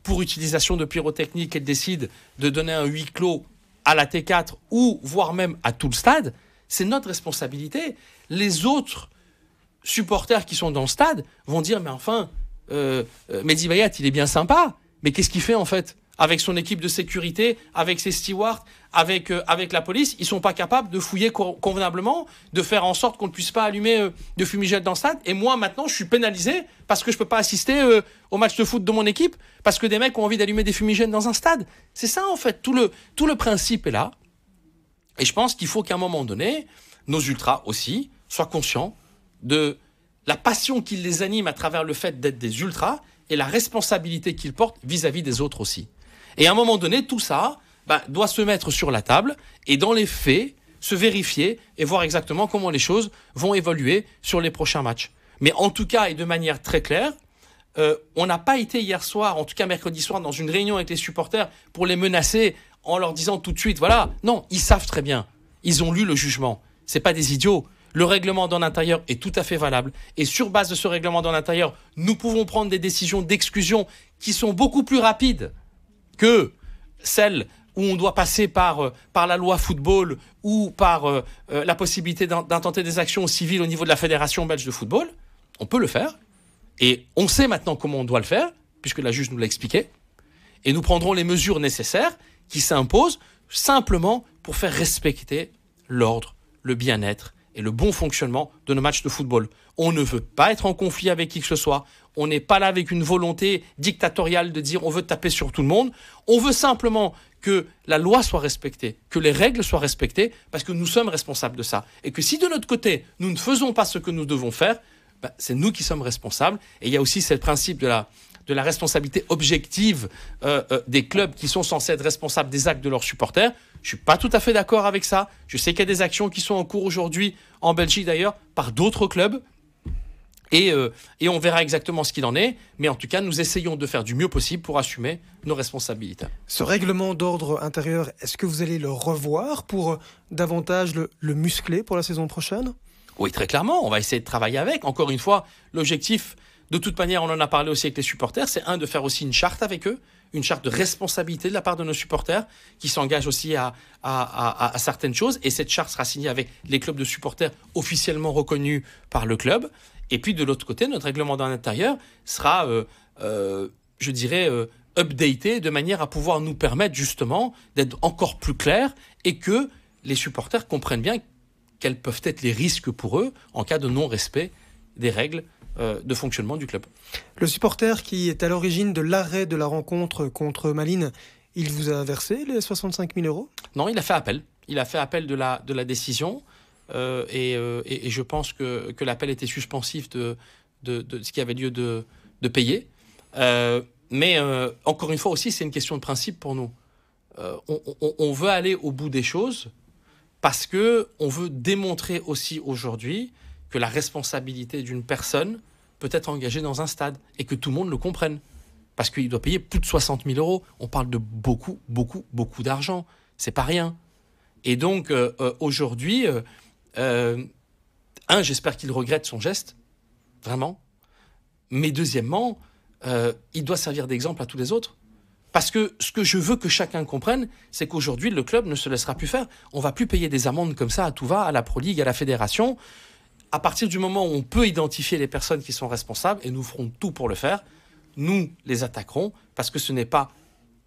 pour utilisation de pyrotechnique, elle décide de donner un huis clos à la T4 ou voire même à tout le stade, c'est notre responsabilité. Les autres supporters qui sont dans le stade vont dire mais enfin, Mehdi Bayat, il est bien sympa, mais qu'est-ce qu'il fait en fait avec son équipe de sécurité, avec ses stewards, avec la police? Ils sont pas capables de fouiller convenablement, de faire en sorte qu'on ne puisse pas allumer de fumigène dans le stade. Et moi, maintenant, je suis pénalisé parce que je peux pas assister au match de foot de mon équipe parce que des mecs ont envie d'allumer des fumigènes dans un stade. C'est ça, en fait. Tout le principe est là. Et je pense qu'il faut qu'à un moment donné, nos ultras aussi soient conscients de la passion qui les anime à travers le fait d'être des ultras et la responsabilité qu'ils portent vis-à-vis des autres aussi. Et à un moment donné, tout ça doit se mettre sur la table et dans les faits, se vérifier et voir exactement comment les choses vont évoluer sur les prochains matchs. Mais en tout cas, et de manière très claire, on n'a pas été hier soir, en tout cas mercredi soir, dans une réunion avec les supporters pour les menacer en leur disant tout de suite, voilà, non, ils savent très bien, ils ont lu le jugement, c'est pas des idiots. Le règlement dans l'intérieur est tout à fait valable. Et sur base de ce règlement dans l'intérieur, nous pouvons prendre des décisions d'exclusion qui sont beaucoup plus rapides que celles où on doit passer par la loi football ou par la possibilité d'intenter des actions civiles au niveau de la Fédération belge de football. On peut le faire. Et on sait maintenant comment on doit le faire, puisque la juge nous l'a expliqué. Et nous prendrons les mesures nécessaires qui s'imposent simplement pour faire respecter l'ordre, le bien-être et le bon fonctionnement de nos matchs de football. On ne veut pas être en conflit avec qui que ce soit. On n'est pas là avec une volonté dictatoriale de dire on veut taper sur tout le monde. On veut simplement que la loi soit respectée, que les règles soient respectées, parce que nous sommes responsables de ça. Et que si de notre côté, nous ne faisons pas ce que nous devons faire, c'est nous qui sommes responsables. Et il y a aussi ce principe de la responsabilité objective des clubs qui sont censés être responsables des actes de leurs supporters. Je ne suis pas tout à fait d'accord avec ça. Je sais qu'il y a des actions qui sont en cours aujourd'hui, en Belgique d'ailleurs, par d'autres clubs. Et on verra exactement ce qu'il en est. Mais en tout cas, nous essayons de faire du mieux possible pour assumer nos responsabilités. Ce règlement d'ordre intérieur, est-ce que vous allez le revoir pour davantage le muscler pour la saison prochaine ? Oui, très clairement. On va essayer de travailler avec. Encore une fois, l'objectif, de toute manière, on en a parlé aussi avec les supporters, c'est de faire aussi une charte avec eux, une charte de responsabilité de la part de nos supporters qui s'engagent aussi à certaines choses. Et cette charte sera signée avec les clubs de supporters officiellement reconnus par le club. Et puis de l'autre côté, notre règlement dans l'intérieur sera, je dirais, updaté de manière à pouvoir nous permettre justement d'être encore plus clairs et que les supporters comprennent bien quels peuvent être les risques pour eux en cas de non-respect des règles de fonctionnement du club. Le supporter qui est à l'origine de l'arrêt de la rencontre contre Malines, il vous a versé les 65 000 €? Non, il a fait appel. Il a fait appel de la décision et je pense que l'appel était suspensif de ce qui avait lieu de payer. Mais encore une fois aussi, c'est une question de principe pour nous. On veut aller au bout des choses parce qu'on veut démontrer aussi aujourd'hui que la responsabilité d'une personne peut être engagée dans un stade et que tout le monde le comprenne. Parce qu'il doit payer plus de 60 000 euros. On parle de beaucoup, beaucoup, beaucoup d'argent. C'est pas rien. Et donc, aujourd'hui, j'espère qu'il regrette son geste, vraiment. Mais deuxièmement, il doit servir d'exemple à tous les autres. Parce que ce que je veux que chacun comprenne, c'est qu'aujourd'hui, le club ne se laissera plus faire. On ne va plus payer des amendes comme ça à tout va, à la Pro League, à la fédération. À partir du moment où on peut identifier les personnes qui sont responsables, et nous ferons tout pour le faire, nous les attaquerons, parce que ce n'est pas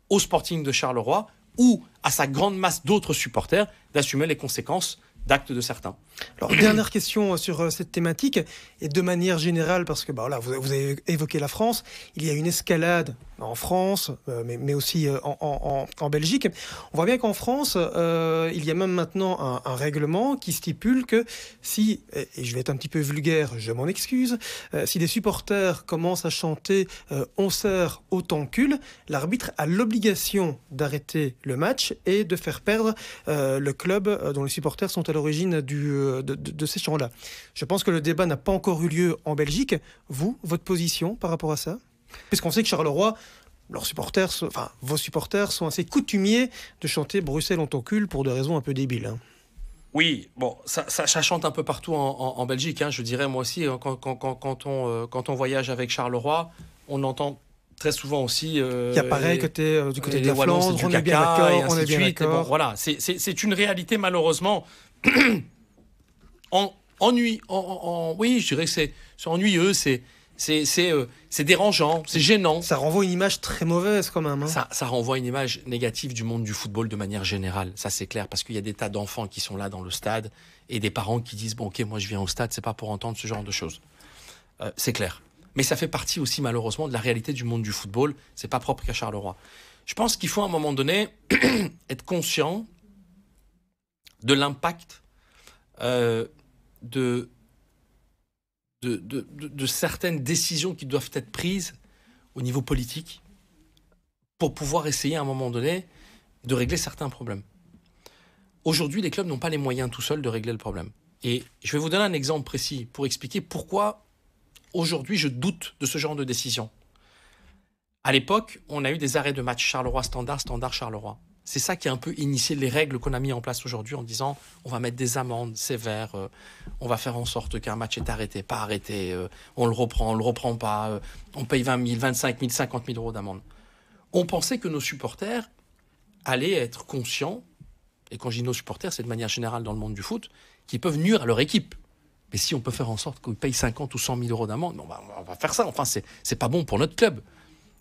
au Sporting de Charleroi ou à sa grande masse d'autres supporters d'assumer les conséquences d'actes de certains. Alors, dernière question sur cette thématique, et de manière générale, parce que voilà, vous avez évoqué la France, il y a une escalade en France, mais aussi en Belgique. On voit bien qu'en France, il y a même maintenant un règlement qui stipule que si, et je vais être un petit peu vulgaire, je m'en excuse, si des supporters commencent à chanter « On sert autant qu'ule », l'arbitre a l'obligation d'arrêter le match et de faire perdre le club dont les supporters sont à l'origine de ces chants-là. Je pense que le débat n'a pas encore eu lieu en Belgique. Vous, votre position par rapport à ça ? Puisqu'on sait que Charleroi, vos supporters sont assez coutumiers de chanter Bruxelles on t'encule pour des raisons un peu débiles. Hein. Oui, bon, ça chante un peu partout en Belgique. Hein, je dirais moi aussi, quand on voyage avec Charleroi, on entend très souvent aussi. Il y a pareil côté du côté de la Flandre, on est bien d'accord, on est bien d'accord. Bon, voilà, c'est une réalité malheureusement. Oui, je dirais que c'est ennuyeux, c'est dérangeant, c'est gênant. Ça renvoie une image très mauvaise quand même. Hein. Ça renvoie une image négative du monde du football de manière générale, ça c'est clair, parce qu'il y a des tas d'enfants qui sont là dans le stade et des parents qui disent bon ok, moi je viens au stade, c'est pas pour entendre ce genre de choses. C'est clair. Mais ça fait partie aussi malheureusement de la réalité du monde du football, c'est pas propre qu'à Charleroi. Je pense qu'il faut à un moment donné être conscient de l'impact de certaines décisions qui doivent être prises au niveau politique pour pouvoir essayer à un moment donné de régler certains problèmes. Aujourd'hui, les clubs n'ont pas les moyens tout seuls de régler le problème. Et je vais vous donner un exemple précis pour expliquer pourquoi aujourd'hui je doute de ce genre de décision. À l'époque, on a eu des arrêts de match Charleroi Standard, Standard Charleroi. C'est ça qui a un peu initié les règles qu'on a mis en place aujourd'hui en disant on va mettre des amendes sévères, on va faire en sorte qu'un match est arrêté, pas arrêté, on le reprend pas, on paye 20 000, 25 000, 50 000 euros d'amende. On pensait que nos supporters allaient être conscients, et quand je dis nos supporters, c'est de manière générale dans le monde du foot, qu'ils peuvent nuire à leur équipe. Mais si on peut faire en sorte qu'ils payent 50 ou 100 000 euros d'amende, on va faire ça. Enfin, c'est pas bon pour notre club.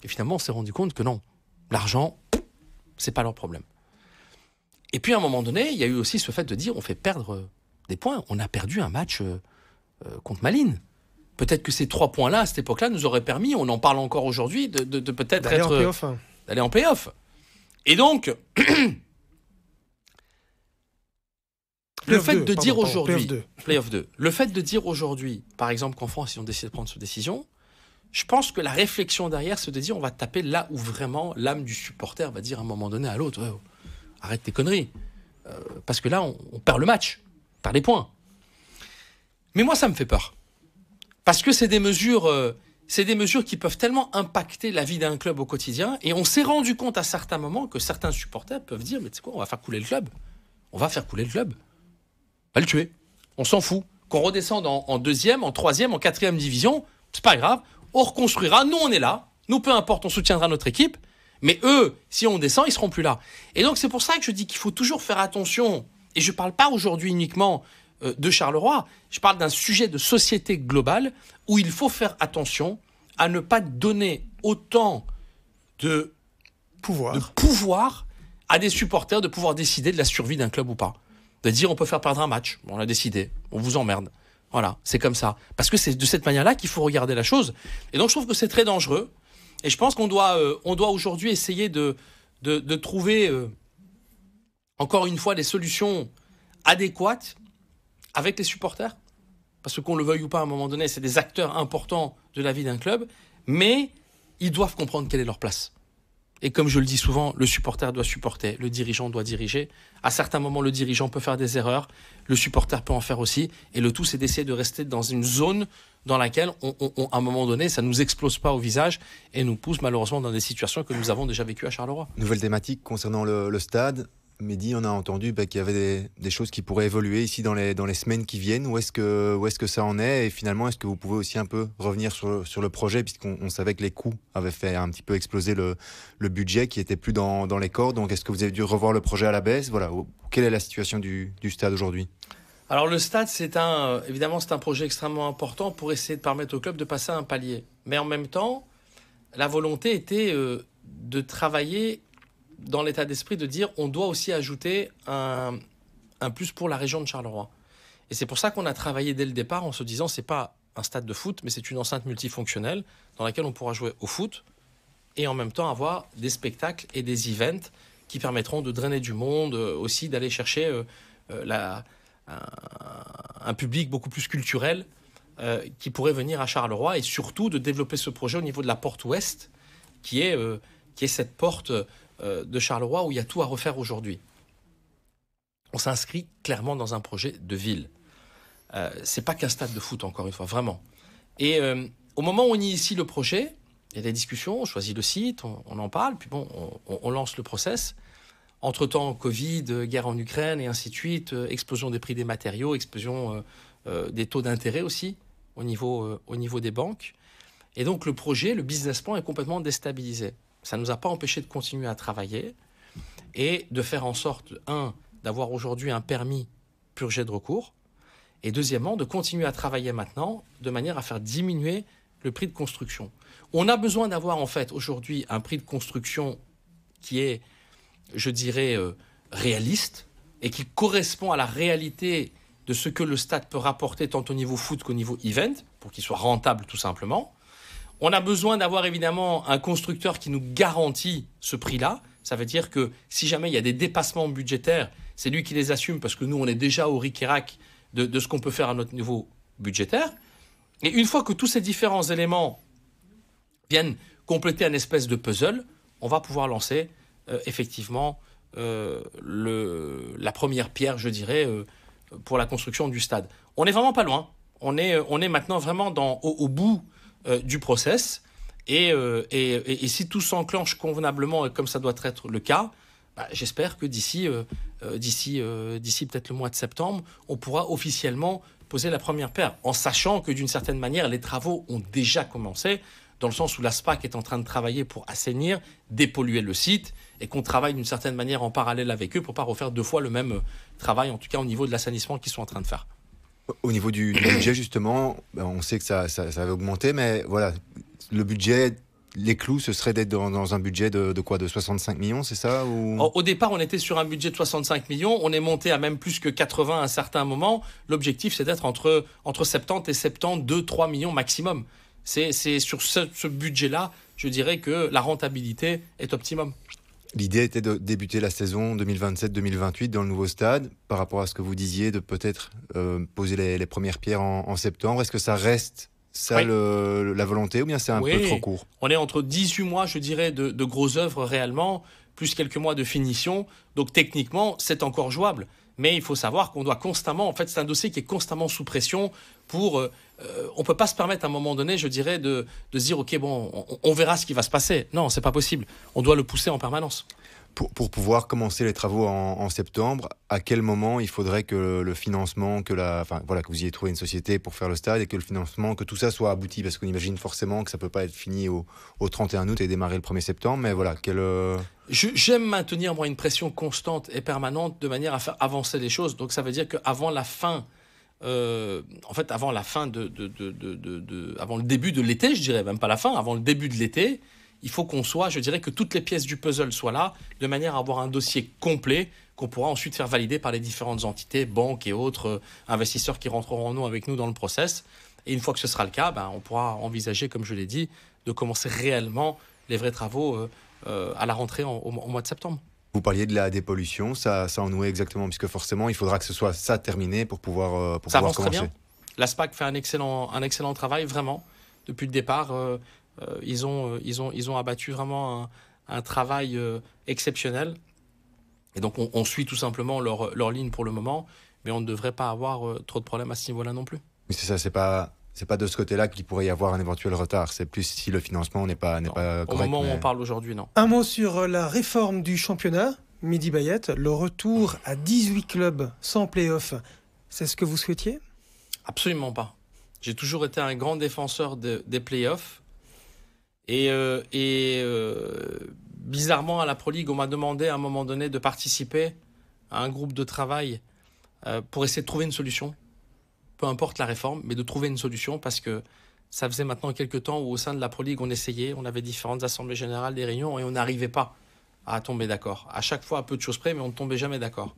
Et finalement, on s'est rendu compte que non, l'argent, c'est pas leur problème. Et puis à un moment donné, il y a eu aussi ce fait de dire on fait perdre des points. On a perdu un match contre Malines. Peut-être que ces 3 points-là, à cette époque-là, nous auraient permis, on en parle encore aujourd'hui, de peut-être d'aller en play-off. Et donc, le fait de dire aujourd'hui, play-off 2, le fait de dire aujourd'hui, par exemple qu'en France, ils ont décidé de prendre cette décision, je pense que la réflexion derrière, c'est de dire on va taper là où vraiment l'âme du supporter va dire à un moment donné à l'autre arrête tes conneries. Parce que là, on perd le match, on perd les points. Mais moi, ça me fait peur. Parce que c'est des mesures qui peuvent tellement impacter la vie d'un club au quotidien. Et on s'est rendu compte à certains moments que certains supporters peuvent dire mais tu sais quoi, on va faire couler le club. On va faire couler le club. On va le tuer. On s'en fout. Qu'on redescende en 2e, en 3e, en 4e division, c'est pas grave. On reconstruira, nous on est là, nous peu importe, on soutiendra notre équipe, mais eux, si on descend, ils seront plus là. Et donc c'est pour ça que je dis qu'il faut toujours faire attention, et je ne parle pas aujourd'hui uniquement de Charleroi, je parle d'un sujet de société globale où il faut faire attention à ne pas donner autant de pouvoir à des supporters de pouvoir décider de la survie d'un club ou pas. De dire on peut faire perdre un match, on l'a décidé, on vous emmerde. Voilà, c'est comme ça. Parce que c'est de cette manière-là qu'il faut regarder la chose. Et donc, je trouve que c'est très dangereux. Et je pense qu'on doit aujourd'hui essayer de trouver, encore une fois, des solutions adéquates avec les supporters. Parce que qu'on le veuille ou pas, à un moment donné, c'est des acteurs importants de la vie d'un club. Mais ils doivent comprendre quelle est leur place. Et comme je le dis souvent, le supporter doit supporter, le dirigeant doit diriger. À certains moments, le dirigeant peut faire des erreurs, le supporter peut en faire aussi. Et le tout, c'est d'essayer de rester dans une zone dans laquelle, à un moment donné, ça ne nous explose pas au visage et nous pousse malheureusement dans des situations que nous avons déjà vécues à Charleroi. Nouvelle thématique concernant le stade. Mehdi, on a entendu qu'il y avait des choses qui pourraient évoluer ici dans les semaines qui viennent. Où est-ce que ça en est? Et finalement, est-ce que vous pouvez aussi un peu revenir sur le projet, puisqu'on savait que les coûts avaient fait un petit peu exploser le budget qui était plus dans les cordes. Donc, est-ce que vous avez dû revoir le projet à la baisse? Voilà. Quelle est la situation du stade aujourd'hui? Alors le stade, évidemment, c'est un projet extrêmement important pour essayer de permettre au club de passer à un palier. Mais en même temps, la volonté était de travailler dans l'état d'esprit de dire on doit aussi ajouter un plus pour la région de Charleroi. Et c'est pour ça qu'on a travaillé dès le départ en se disant c'est pas un stade de foot, mais c'est une enceinte multifonctionnelle dans laquelle on pourra jouer au foot et en même temps avoir des spectacles et des events qui permettront de drainer du monde, aussi d'aller chercher un public beaucoup plus culturel qui pourrait venir à Charleroi et surtout de développer ce projet au niveau de la porte ouest qui est cette porte de Charleroi où il y a tout à refaire aujourd'hui. On s'inscrit clairement dans un projet de ville. C'est pas qu'un stade de foot, encore une fois, vraiment. Et au moment où on initie le projet, il y a des discussions, on choisit le site, on en parle, puis bon, on lance le process. Entre-temps, Covid, guerre en Ukraine et ainsi de suite, explosion des prix des matériaux, explosion des taux d'intérêt aussi au niveau des banques. Et donc le projet, le business plan est complètement déstabilisé. Ça ne nous a pas empêché de continuer à travailler et de faire en sorte, d'avoir aujourd'hui un permis purgé de recours, et deuxièmement, de continuer à travailler maintenant de manière à faire diminuer le prix de construction. On a besoin d'avoir en fait aujourd'hui un prix de construction qui est, je dirais, réaliste et qui correspond à la réalité de ce que le stade peut rapporter tant au niveau foot qu'au niveau event, pour qu'il soit rentable tout simplement. On a besoin d'avoir évidemment un constructeur qui nous garantit ce prix-là. Ça veut dire que si jamais il y a des dépassements budgétaires, c'est lui qui les assume parce que nous, on est déjà au ric et rac de ce qu'on peut faire à notre niveau budgétaire. Et une fois que tous ces différents éléments viennent compléter une espèce de puzzle, on va pouvoir lancer effectivement la première pierre, je dirais, pour la construction du stade. On n'est vraiment pas loin. On est maintenant vraiment au bout du process. Et si tout s'enclenche convenablement, comme ça doit être le cas, j'espère que d'ici peut-être le mois de septembre, on pourra officiellement poser la première pierre, en sachant que d'une certaine manière, les travaux ont déjà commencé, dans le sens où la SPAC est en train de travailler pour assainir, dépolluer le site, et qu'on travaille d'une certaine manière en parallèle avec eux pour ne pas refaire 2 fois le même travail, en tout cas au niveau de l'assainissement qu'ils sont en train de faire. Au niveau du budget, justement, on sait que ça va augmenter, mais voilà, le budget, les clous, ce serait d'être dans un budget de quoi? De 65 millions, c'est ça ou... Au départ, on était sur un budget de 65 millions. On est monté à même plus que 80 à un certain moment. L'objectif, c'est d'être entre 70 et 72, 3 millions maximum. C'est sur ce budget-là, je dirais que la rentabilité est optimum. L'idée était de débuter la saison 2027-2028 dans le nouveau stade. Par rapport à ce que vous disiez, de peut-être poser les premières pierres en septembre. Est-ce que ça reste ça, oui, la volonté, ou bien c'est un peu trop court? On est entre 18 mois, je dirais, de grosses œuvres réellement, plus quelques mois de finition. Donc techniquement, c'est encore jouable. Mais il faut savoir qu'on doit constamment... En fait, c'est un dossier qui est constamment sous pression pour... on ne peut pas se permettre à un moment donné, je dirais, de se dire « Ok, bon, on verra ce qui va se passer ». Non, ce n'est pas possible. On doit le pousser en permanence. Pour pouvoir commencer les travaux en septembre, à quel moment il faudrait que le financement, que vous ayez trouvé une société pour faire le stade et que le financement, que tout ça soit abouti? Parce qu'on imagine forcément que ça ne peut pas être fini au 31 août et démarrer le 1er septembre. Mais voilà, J'aime maintenir, moi, une pression constante et permanente de manière à faire avancer les choses. Donc ça veut dire qu'avant la fin... avant le début de l'été, je dirais même pas la fin, avant le début de l'été, il faut je dirais que toutes les pièces du puzzle soient là, de manière à avoir un dossier complet qu'on pourra ensuite faire valider par les différentes entités, banques et autres investisseurs qui rentreront en nous avec nous dans le process. Et une fois que ce sera le cas, on pourra envisager, comme je l'ai dit, de commencer réellement les vrais travaux à la rentrée au mois de septembre. Vous parliez de la dépollution, ça en est exactement, puisque forcément, il faudra que ce soit ça terminé pour pouvoir ça avance commencer. Très bien. La SPAC fait un excellent travail, vraiment, depuis le départ. Ils ont abattu vraiment un travail exceptionnel. Et donc, on suit tout simplement leur ligne pour le moment, mais on ne devrait pas avoir trop de problèmes à ce niveau-là non plus. Oui, c'est ça, c'est pas de ce côté-là qu'il pourrait y avoir un éventuel retard. C'est plus si le financement n'est pas correct. Au moment où on parle aujourd'hui, non. Un mot sur la réforme du championnat, Mehdi Bayat, le retour à 18 clubs sans play-off, c'est ce que vous souhaitiez ? Absolument pas. J'ai toujours été un grand défenseur des play-offs. Et bizarrement, à la Pro League, on m'a demandé à un moment donné de participer à un groupe de travail pour essayer de trouver une solution. Peu importe la réforme, mais de trouver une solution, parce que ça faisait maintenant quelques temps où au sein de la Pro League, on essayait, on avait différentes assemblées générales, des réunions, et on n'arrivait pas à tomber d'accord. À chaque fois, à peu de choses près, mais on ne tombait jamais d'accord.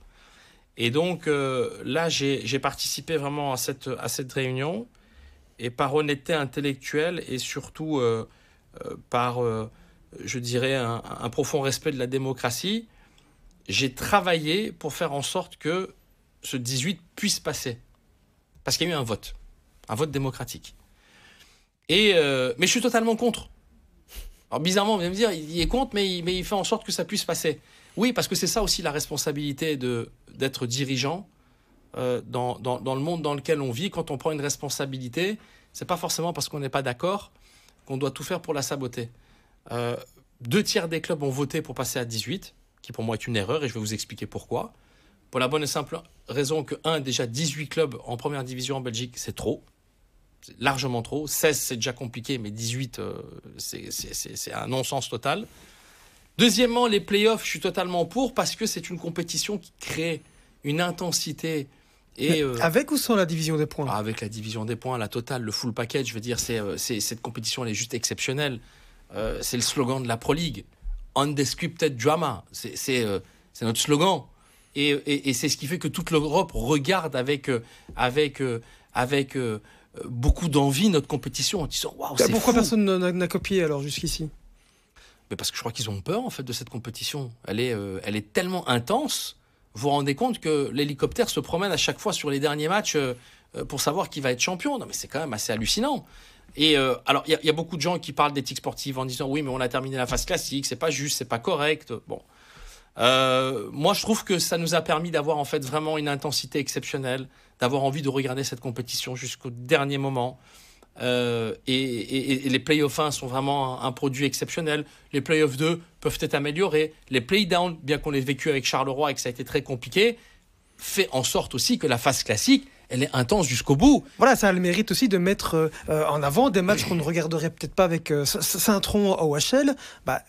Et donc là, j'ai participé vraiment à cette réunion, et par honnêteté intellectuelle, et surtout par, je dirais, un profond respect de la démocratie, j'ai travaillé pour faire en sorte que ce 18 puisse passer. Parce qu'il y a eu un vote démocratique. Mais je suis totalement contre. Alors bizarrement, on vient me dire, il est contre, mais il fait en sorte que ça puisse passer. Oui, parce que c'est ça aussi la responsabilité d'être dirigeant dans le monde dans lequel on vit. Quand on prend une responsabilité, c'est pas forcément parce qu'on n'est pas d'accord qu'on doit tout faire pour la saboter. 2/3 des clubs ont voté pour passer à 18, qui pour moi est une erreur, et je vais vous expliquer pourquoi. Pour la bonne et simple raison que, déjà 18 clubs en première division en Belgique, c'est trop. C'est largement trop. 16, c'est déjà compliqué, mais 18, c'est un non-sens total. Deuxièmement, les playoffs, je suis totalement pour, parce que c'est une compétition qui crée une intensité. Et, avec ou sans la division des points ? Avec la division des points, la totale, le full package, je veux dire, cette compétition, elle est juste exceptionnelle. C'est le slogan de la Pro League. Undescripted drama. C'est notre slogan. Et c'est ce qui fait que toute l'Europe regarde avec beaucoup d'envie notre compétition en disant waouh, c'est pourquoi fou. Personne n'a copié alors jusqu'ici ? Mais parce que je crois qu'ils ont peur en fait de cette compétition. Elle est tellement intense. Vous vous rendez compte que l'hélicoptère se promène à chaque fois sur les derniers matchs pour savoir qui va être champion. Non, mais c'est quand même assez hallucinant. Et alors, il y a beaucoup de gens qui parlent d'éthique sportive en disant oui, mais on a terminé la phase classique, c'est pas juste, c'est pas correct. Bon. Moi, je trouve que ça nous a permis d'avoir en fait vraiment une intensité exceptionnelle, d'avoir envie de regarder cette compétition jusqu'au dernier moment. Et les playoffs 1 sont vraiment un produit exceptionnel. Les playoffs 2 peuvent être améliorés. Les playdowns, bien qu'on l'ait vécu avec Charleroi et que ça a été très compliqué, fait en sorte aussi que la phase classique, elle est intense jusqu'au bout. Voilà, ça a le mérite aussi de mettre en avant des matchs qu'on ne regarderait peut-être pas avec Saint-Tron OHL.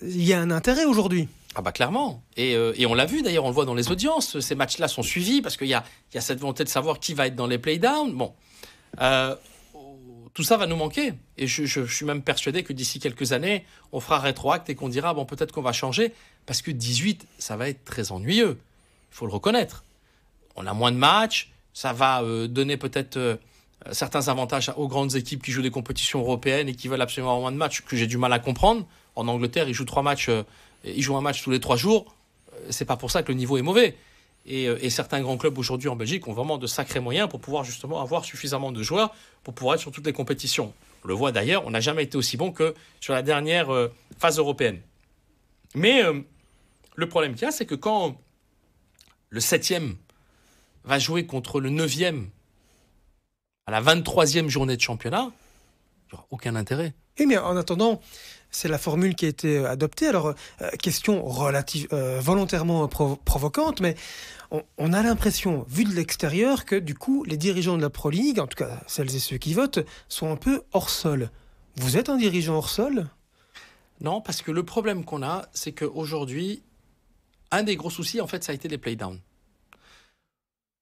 Il y a un intérêt aujourd'hui. Ah bah clairement. Et on l'a vu d'ailleurs, on le voit dans les audiences. Ces matchs-là sont suivis parce qu'il y a cette volonté de savoir qui va être dans les playdowns. Bon, tout ça va nous manquer. Et je suis même persuadé que d'ici quelques années, on fera rétroacte et qu'on dira bon, peut-être qu'on va changer parce que 18, ça va être très ennuyeux. Il faut le reconnaître. On a moins de matchs. Ça va donner peut-être certains avantages aux grandes équipes qui jouent des compétitions européennes et qui veulent absolument avoir moins de matchs, que j'ai du mal à comprendre. En Angleterre, ils jouent 3 matchs. Ils jouent un match tous les 3 jours. C'est pas pour ça que le niveau est mauvais. Et certains grands clubs aujourd'hui en Belgique ont vraiment de sacrés moyens pour pouvoir justement avoir suffisamment de joueurs pour pouvoir être sur toutes les compétitions. On le voit d'ailleurs, on n'a jamais été aussi bon que sur la dernière phase européenne. Mais le problème qu'il y a, c'est que quand le 7e va jouer contre le 9e à la 23e journée de championnat, il n'y aura aucun intérêt. Oui, mais en attendant, c'est la formule qui a été adoptée. Alors, question volontairement provocante, mais on a l'impression, vu de l'extérieur, que du coup, les dirigeants de la Pro League, en tout cas celles et ceux qui votent, sont un peu hors sol. Vous êtes un dirigeant hors sol ? Non, parce que le problème qu'on a, c'est qu'aujourd'hui, un des gros soucis, en fait, ça a été les playdowns.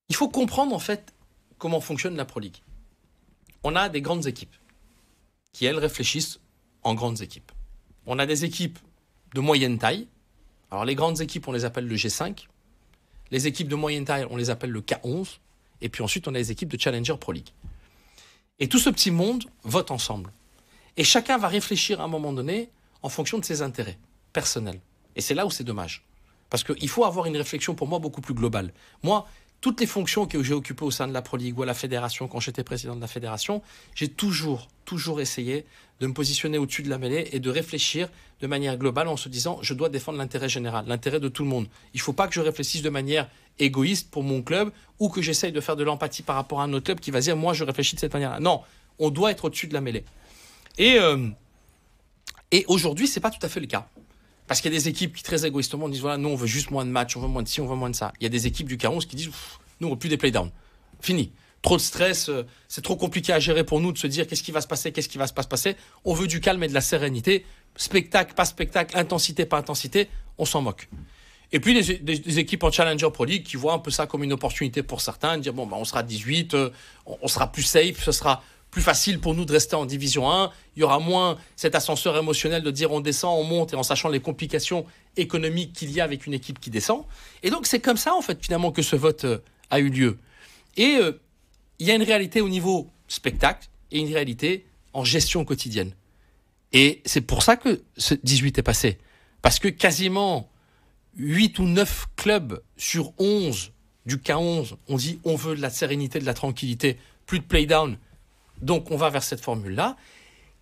Il faut comprendre, en fait, comment fonctionne la Pro League. On a des grandes équipes qui, elles, réfléchissent en grandes équipes. On a des équipes de moyenne taille. Alors, les grandes équipes, on les appelle le G5. Les équipes de moyenne taille, on les appelle le K11. Et puis ensuite, on a les équipes de Challenger Pro League. Et tout ce petit monde vote ensemble. Et chacun va réfléchir à un moment donné en fonction de ses intérêts personnels. Et c'est là où c'est dommage. Parce qu'il faut avoir une réflexion, pour moi, beaucoup plus globale. Moi, toutes les fonctions que j'ai occupées au sein de la Pro League ou à la fédération, quand j'étais président de la fédération, j'ai toujours essayé de me positionner au-dessus de la mêlée et de réfléchir de manière globale en se disant je dois défendre l'intérêt général, l'intérêt de tout le monde. Il ne faut pas que je réfléchisse de manière égoïste pour mon club ou que j'essaye de faire de l'empathie par rapport à un autre club qui va dire moi je réfléchis de cette manière-là. Non, on doit être au-dessus de la mêlée. Et aujourd'hui, ce n'est pas tout à fait le cas. Parce qu'il y a des équipes qui très égoïstement disent voilà, nous on veut juste moins de matchs, on veut moins de ci, on veut moins de ça. Il y a des équipes du K11 qui disent nous on veut plus des playdowns. Fini. Trop de stress, c'est trop compliqué à gérer pour nous de se dire qu'est-ce qui va se passer, qu'est-ce qui va pas se passer. On veut du calme et de la sérénité. Spectacle, pas spectacle, intensité, pas intensité, on s'en moque. Et puis des équipes en Challenger Pro League qui voient un peu ça comme une opportunité pour certains, de dire bon, on sera 18, on sera plus safe, ce sera plus facile pour nous de rester en Division 1. Il y aura moins cet ascenseur émotionnel de dire on descend, on monte et en sachant les complications économiques qu'il y a avec une équipe qui descend. Et donc c'est comme ça en fait finalement que ce vote a eu lieu. Et il y a une réalité au niveau spectacle et une réalité en gestion quotidienne. Et c'est pour ça que ce 18 est passé. Parce que quasiment 8 ou 9 clubs sur 11 du K11 ont dit on veut de la sérénité, de la tranquillité, plus de play-down. Donc on va vers cette formule-là,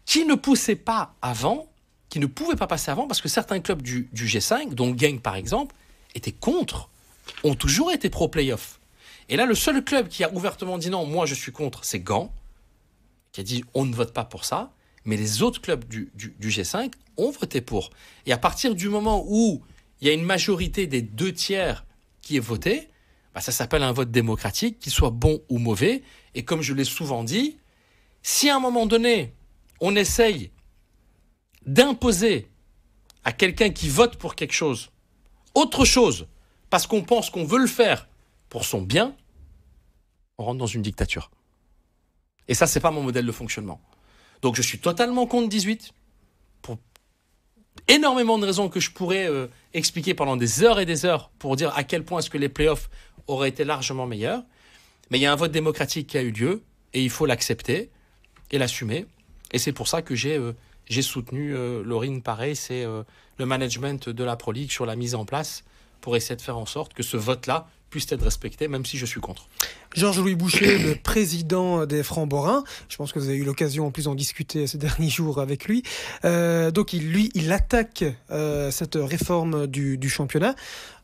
qui ne poussait pas avant, qui ne pouvait pas passer avant, parce que certains clubs du G5, dont Genk par exemple, étaient contre, ont toujours été pro-playoff. Et là, le seul club qui a ouvertement dit non, moi je suis contre, c'est Gand, qui a dit on ne vote pas pour ça, mais les autres clubs du G5 ont voté pour. Et à partir du moment où il y a une majorité des 2/3 qui est voté, bah ça s'appelle un vote démocratique, qu'il soit bon ou mauvais. Et comme je l'ai souvent dit, si à un moment donné, on essaye d'imposer à quelqu'un qui vote pour quelque chose, autre chose, parce qu'on pense qu'on veut le faire pour son bien, on rentre dans une dictature. Et ça, c'est pas mon modèle de fonctionnement. Donc je suis totalement contre 18, pour énormément de raisons que je pourrais expliquer pendant des heures et des heures, pour dire à quel point est-ce que les playoffs auraient été largement meilleurs. Mais il y a un vote démocratique qui a eu lieu, et il faut l'accepter et l'assumer. Et c'est pour ça que j'ai soutenu Laurine pareil, c'est le management de la Pro League sur la mise en place pour essayer de faire en sorte que ce vote-là puisse être respecté, même si je suis contre. Georges-Louis Boucher, le président des Francs-Borins, je pense que vous avez eu l'occasion en plus d'en discuter ces derniers jours avec lui. Donc il attaque cette réforme du championnat.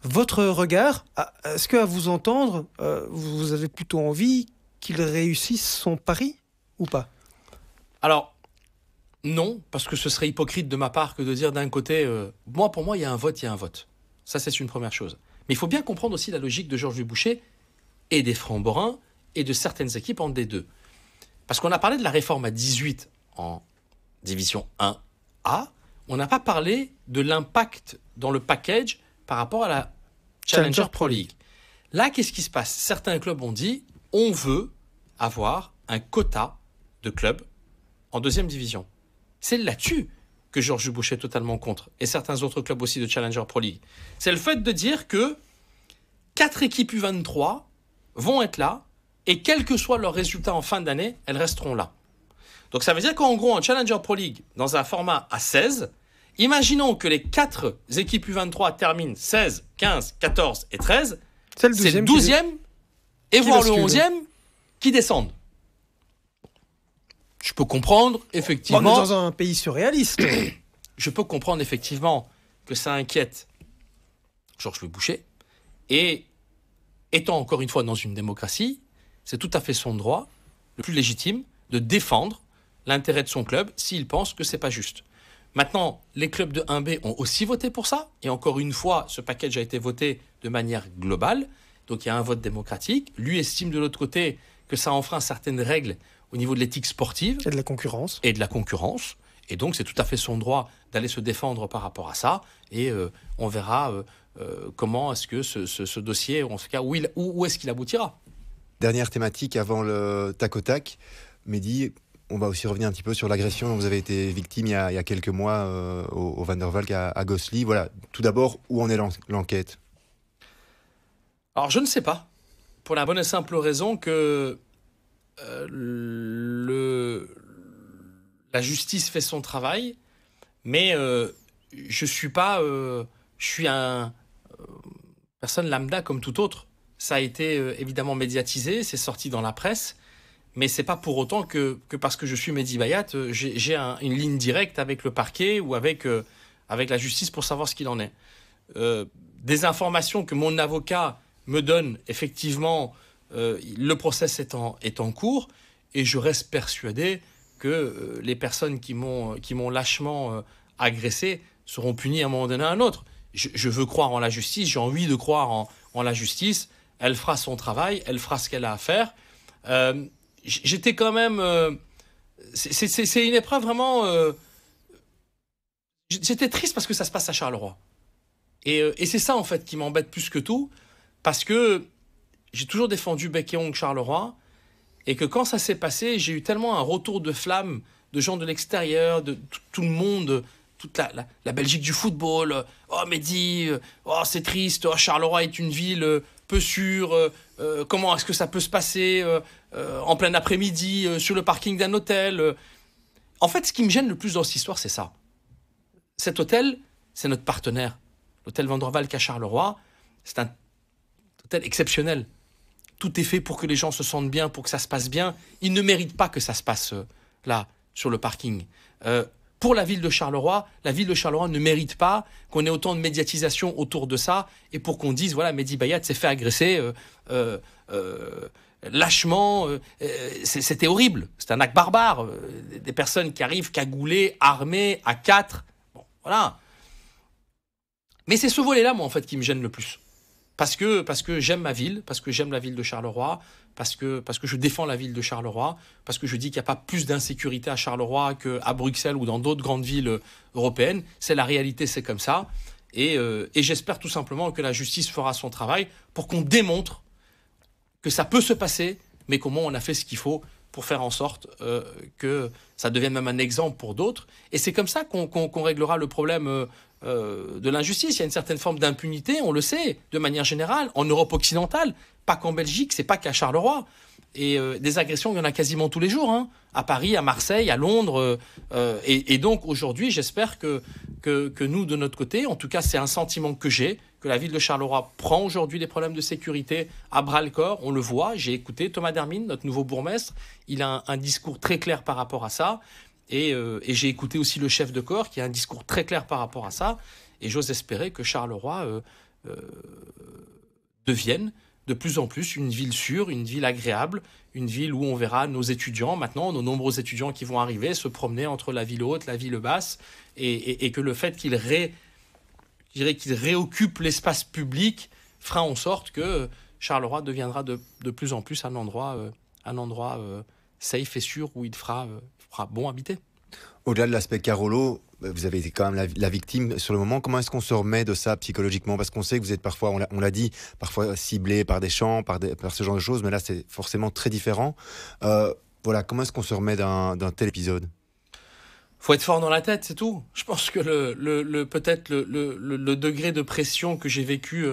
Votre regard, est-ce qu'à vous entendre, vous avez plutôt envie qu'il réussisse son pari ou pas ? Alors, non, parce que ce serait hypocrite de ma part que de dire d'un côté, pour moi, il y a un vote, il y a un vote. Ça, c'est une première chose. Mais il faut bien comprendre aussi la logique de Georges-Louis Boucher et des Francs-Borins et de certaines équipes entre les deux. Parce qu'on a parlé de la réforme à 18 en Division 1A, on n'a pas parlé de l'impact dans le package par rapport à la Challenger Pro League. Là, qu'est-ce qui se passe ? Certains clubs ont dit, on veut avoir un quota de clubs en deuxième division. C'est là-dessus que Georges Boucher est totalement contre, et certains autres clubs aussi de Challenger Pro League. C'est le fait de dire que 4 équipes U23 vont être là, et quel que soit leur résultat en fin d'année, elles resteront là. Donc ça veut dire qu'en gros, en Challenger Pro League, dans un format à 16, imaginons que les 4 équipes U23 terminent 16, 15, 14 et 13, c'est le 12e et voire le 11e qui descendent. Je peux comprendre, effectivement... On est dans un pays surréaliste. Je peux comprendre, effectivement, que ça inquiète Georges-Louis Boucher. Et étant encore une fois dans une démocratie, c'est tout à fait son droit, le plus légitime, de défendre l'intérêt de son club s'il pense que c'est pas juste. Maintenant, les clubs de 1B ont aussi voté pour ça. Et encore une fois, ce package a été voté de manière globale. Donc il y a un vote démocratique. Lui estime de l'autre côté que ça enfreint certaines règles au niveau de l'éthique sportive. Et de la concurrence. Et donc, c'est tout à fait son droit d'aller se défendre par rapport à ça. Et on verra comment est-ce que ce dossier, en tout cas, où est-ce qu'il aboutira. Dernière thématique avant le tac au tac. Mehdi, on va aussi revenir un petit peu sur l'agression dont vous avez été victime il y a quelques mois au Van der Valk à Gosselies. Voilà. Tout d'abord, où en est l'enquête ? Alors, je ne sais pas. Pour la bonne et simple raison que la justice fait son travail, mais je suis pas, je suis un personne lambda comme tout autre. ça a été évidemment médiatisé, c'est sorti dans la presse, mais c'est pas pour autant que parce que je suis Mehdi Bayat, j'ai une ligne directe avec le parquet ou avec la justice pour savoir ce qu'il en est. Des informations que mon avocat me donne, effectivement, le procès est en cours, et je reste persuadé que les personnes qui m'ont lâchement agressé seront punies à un moment donné à un autre. Je veux croire en la justice, j'ai envie de croire en la justice. Elle fera son travail, elle fera ce qu'elle a à faire. J'étais quand même... c'est une épreuve vraiment... J'étais triste parce que ça se passe à Charleroi. Et c'est ça, en fait, qui m'embête plus que tout, parce que j'ai toujours défendu bec et ongle Charleroi, et que quand ça s'est passé, j'ai eu tellement un retour de flamme de gens de l'extérieur, de tout le monde, toute la Belgique du football. Oh, Mehdi, oh, c'est triste, oh, Charleroi est une ville peu sûre, comment est-ce que ça peut se passer en plein après-midi, sur le parking d'un hôtel. En fait, ce qui me gêne le plus dans cette histoire, c'est ça. Cet hôtel, c'est notre partenaire. L'hôtel Van der Valk à Charleroi, c'est un hôtel exceptionnel. Tout est fait pour que les gens se sentent bien, pour que ça se passe bien. Ils ne méritent pas que ça se passe là, sur le parking. Pour la ville de Charleroi ne mérite pas qu'on ait autant de médiatisation autour de ça, et pour qu'on dise, voilà, Mehdi Bayat s'est fait agresser lâchement. C'était horrible. C'est un acte barbare. Des personnes qui arrivent cagoulées, armées, à 4. Bon, voilà. Mais c'est ce volet-là, moi, en fait, qui me gêne le plus. Parce que j'aime ma ville, parce que j'aime la ville de Charleroi, parce que je défends la ville de Charleroi, parce que je dis qu'il n'y a pas plus d'insécurité à Charleroi qu'à Bruxelles ou dans d'autres grandes villes européennes. C'est la réalité, c'est comme ça. Et j'espère tout simplement que la justice fera son travail pour qu'on démontre que ça peut se passer, mais comment on a fait ce qu'il faut pour faire en sorte que ça devienne même un exemple pour d'autres. Et c'est comme ça qu'on réglera le problème de l'injustice. Il y a une certaine forme d'impunité, on le sait, de manière générale, en Europe occidentale, pas qu'en Belgique, c'est pas qu'à Charleroi. Et des agressions, il y en a quasiment tous les jours, hein, à Paris, à Marseille, à Londres. Et donc aujourd'hui, j'espère que nous, de notre côté, en tout cas c'est un sentiment que j'ai, que la ville de Charleroi prend aujourd'hui les problèmes de sécurité à bras-le-corps. On le voit, j'ai écouté Thomas Dermine, notre nouveau bourgmestre, il a un discours très clair par rapport à ça. Et j'ai écouté aussi le chef de corps qui a un discours très clair par rapport à ça. Et j'ose espérer que Charleroi devienne de plus en plus une ville sûre, une ville agréable, une ville où on verra nos étudiants, maintenant, nos nombreux étudiants qui vont arriver, se promener entre la ville haute, la ville basse, et que le fait qu'ils réoccupent l'espace public fera en sorte que Charleroi deviendra de plus en plus un endroit safe et sûr où il fera bon habiter. Au-delà de l'aspect Carolo, vous avez été quand même la victime sur le moment. Comment est-ce qu'on se remet de ça psychologiquement? Parce qu'on sait que vous êtes parfois, on l'a dit, parfois ciblé par des chants, par ce genre de choses, mais là c'est forcément très différent. Voilà, comment est-ce qu'on se remet d'un tel épisode? Faut être fort dans la tête, c'est tout. Je pense que peut-être le degré de pression que j'ai vécu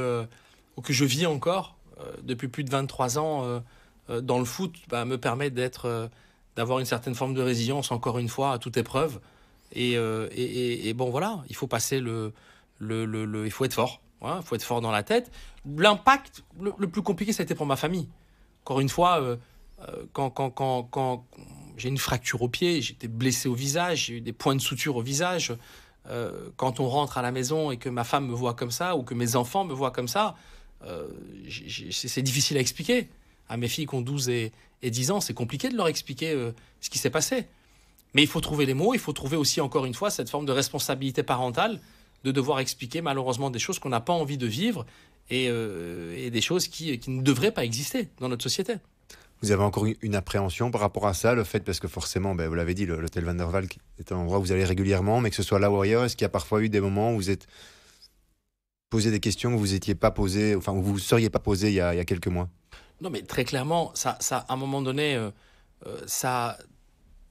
ou que je vis encore depuis plus de 23 ans dans le foot me permet d'avoir une certaine forme de résilience, encore une fois, à toute épreuve. Et bon, voilà, il faut passer il faut être fort. Voilà, il faut être fort dans la tête. L'impact, le plus compliqué, ça a été pour ma famille. Encore une fois, quand j'ai une fracture au pied, j'étais blessé au visage, j'ai eu des points de suture au visage. Quand on rentre à la maison et que ma femme me voit comme ça, ou que mes enfants me voient comme ça, c'est difficile à expliquer. À mes filles qui ont 12 et 10 ans, c'est compliqué de leur expliquer ce qui s'est passé. Mais il faut trouver les mots, il faut trouver aussi, encore une fois, cette forme de responsabilité parentale, de devoir expliquer malheureusement des choses qu'on n'a pas envie de vivre et des choses qui ne devraient pas exister dans notre société. Vous avez encore une appréhension par rapport à ça, le fait, parce que forcément, vous l'avez dit, l'hôtel Van der Valk est un endroit où vous allez régulièrement, mais que ce soit là ou ailleurs, est-ce qu'il y a parfois eu des moments où vous êtes posé des questions que vous n'étiez pas posées, enfin, où vous ne seriez pas posées il y a quelques mois? Non, mais très clairement, ça à un moment donné, ça,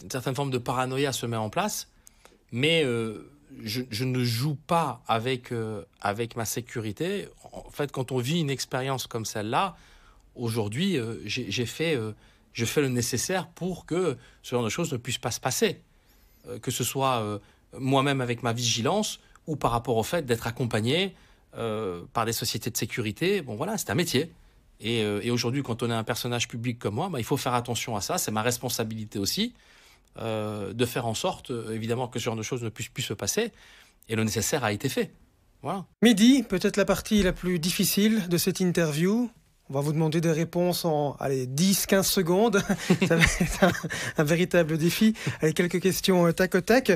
une certaine forme de paranoïa se met en place, mais je ne joue pas avec ma sécurité. En fait, quand on vit une expérience comme celle-là, aujourd'hui, je fais le nécessaire pour que ce genre de choses ne puisse pas se passer. Que ce soit moi-même avec ma vigilance ou par rapport au fait d'être accompagné par des sociétés de sécurité. Bon, voilà, c'est un métier. Et aujourd'hui, quand on est un personnage public comme moi, il faut faire attention à ça. C'est ma responsabilité aussi de faire en sorte, évidemment, que ce genre de choses ne puisse plus se passer. Et le nécessaire a été fait. Voilà. Mehdi, peut-être la partie la plus difficile de cette interview. On va vous demander des réponses en 10-15 secondes. Ça va être un véritable défi. Allez, quelques questions tac au tac.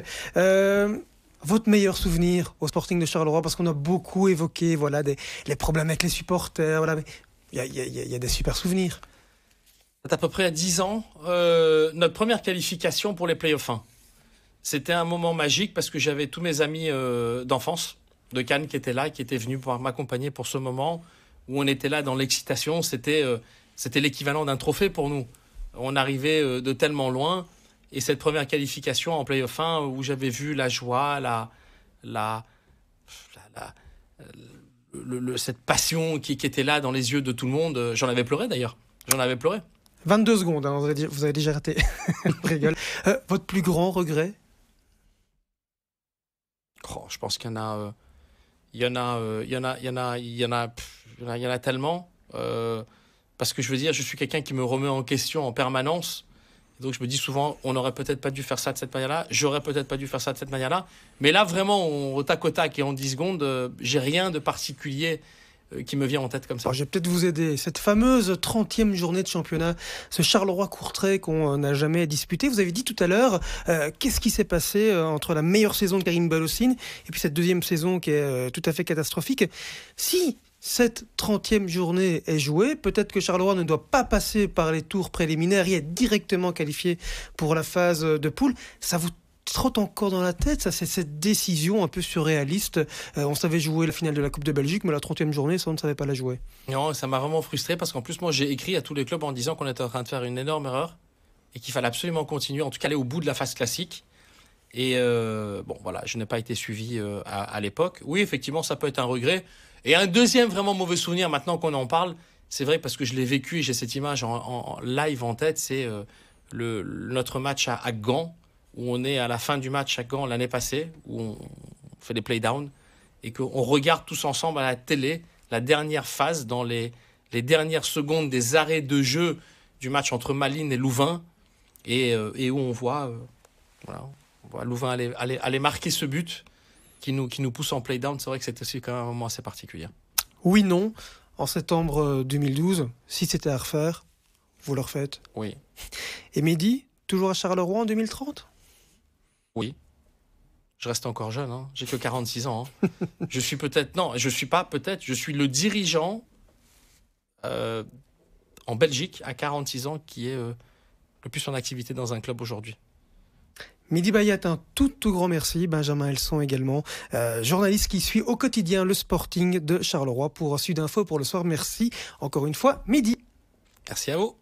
Votre meilleur souvenir au Sporting de Charleroi, parce qu'on a beaucoup évoqué les problèmes avec les supporters. Voilà, mais il y a des super souvenirs. C'est à peu près à 10 ans, notre première qualification pour les playoffs 1. C'était un moment magique parce que j'avais tous mes amis d'enfance de Cannes qui étaient là, qui étaient venus pour m'accompagner pour ce moment où on était là dans l'excitation. C'était l'équivalent d'un trophée pour nous. On arrivait de tellement loin. Et cette première qualification en play-off 1 où j'avais vu la joie, cette passion qui était là dans les yeux de tout le monde, j'en avais pleuré d'ailleurs. J'en avais pleuré. 22 secondes, hein, vous avez déjà raté. Je rigole. Votre plus grand regret? Je pense qu'il y en a tellement. Parce que je veux dire, je suis quelqu'un qui me remet en question en permanence. Donc je me dis souvent, on n'aurait peut-être pas dû faire ça de cette manière-là, j'aurais peut-être pas dû faire ça de cette manière-là. Mais là, vraiment, au tac au tac et en 10 secondes, j'ai rien de particulier qui me vient en tête comme ça. Alors, je vais peut-être vous aider. Cette fameuse 30e journée de championnat, ce Charleroi-Courtrai qu'on n'a jamais disputé, vous avez dit tout à l'heure, qu'est-ce qui s'est passé entre la meilleure saison de Karim Balossine et puis cette deuxième saison qui est tout à fait catastrophique. Si cette 30e journée est jouée, peut-être que Charleroi ne doit pas passer par les tours préliminaires et être directement qualifié pour la phase de poule. Ça vous trotte encore dans la tête, ça, c'est cette décision un peu surréaliste. On savait jouer la finale de la Coupe de Belgique, mais la 30e journée, ça, on ne savait pas la jouer. Non, ça m'a vraiment frustré parce qu'en plus, moi, j'ai écrit à tous les clubs en disant qu'on était en train de faire une énorme erreur et qu'il fallait absolument continuer, en tout cas aller au bout de la phase classique. Et voilà, je n'ai pas été suivi à l'époque. Oui, effectivement, ça peut être un regret. Et un deuxième vraiment mauvais souvenir, maintenant qu'on en parle, c'est vrai parce que je l'ai vécu et j'ai cette image en live en tête, c'est notre match à Gand, où on est à la fin du match à Gand l'année passée, où on fait des playdowns, et qu'on regarde tous ensemble à la télé la dernière phase, dans les dernières secondes des arrêts de jeu du match entre Malines et Louvain, et où on voit Louvain aller marquer ce but qui nous pousse en playdown. C'est vrai que c'était aussi quand même un moment assez particulier. Oui, non. En septembre 2012, si c'était à refaire, vous le refaites? Oui. Et Mehdi, toujours à Charleroi en 2030? Oui. Je reste encore jeune, hein. J'ai que 46 ans. Hein. Je suis le dirigeant en Belgique à 46 ans qui est le plus en activité dans un club aujourd'hui. Mehdi Bayat, un tout grand merci. Benjamin Elson également, journaliste qui suit au quotidien le Sporting de Charleroi pour Sud Info pour le soir. Merci encore une fois, Mehdi. Merci à vous.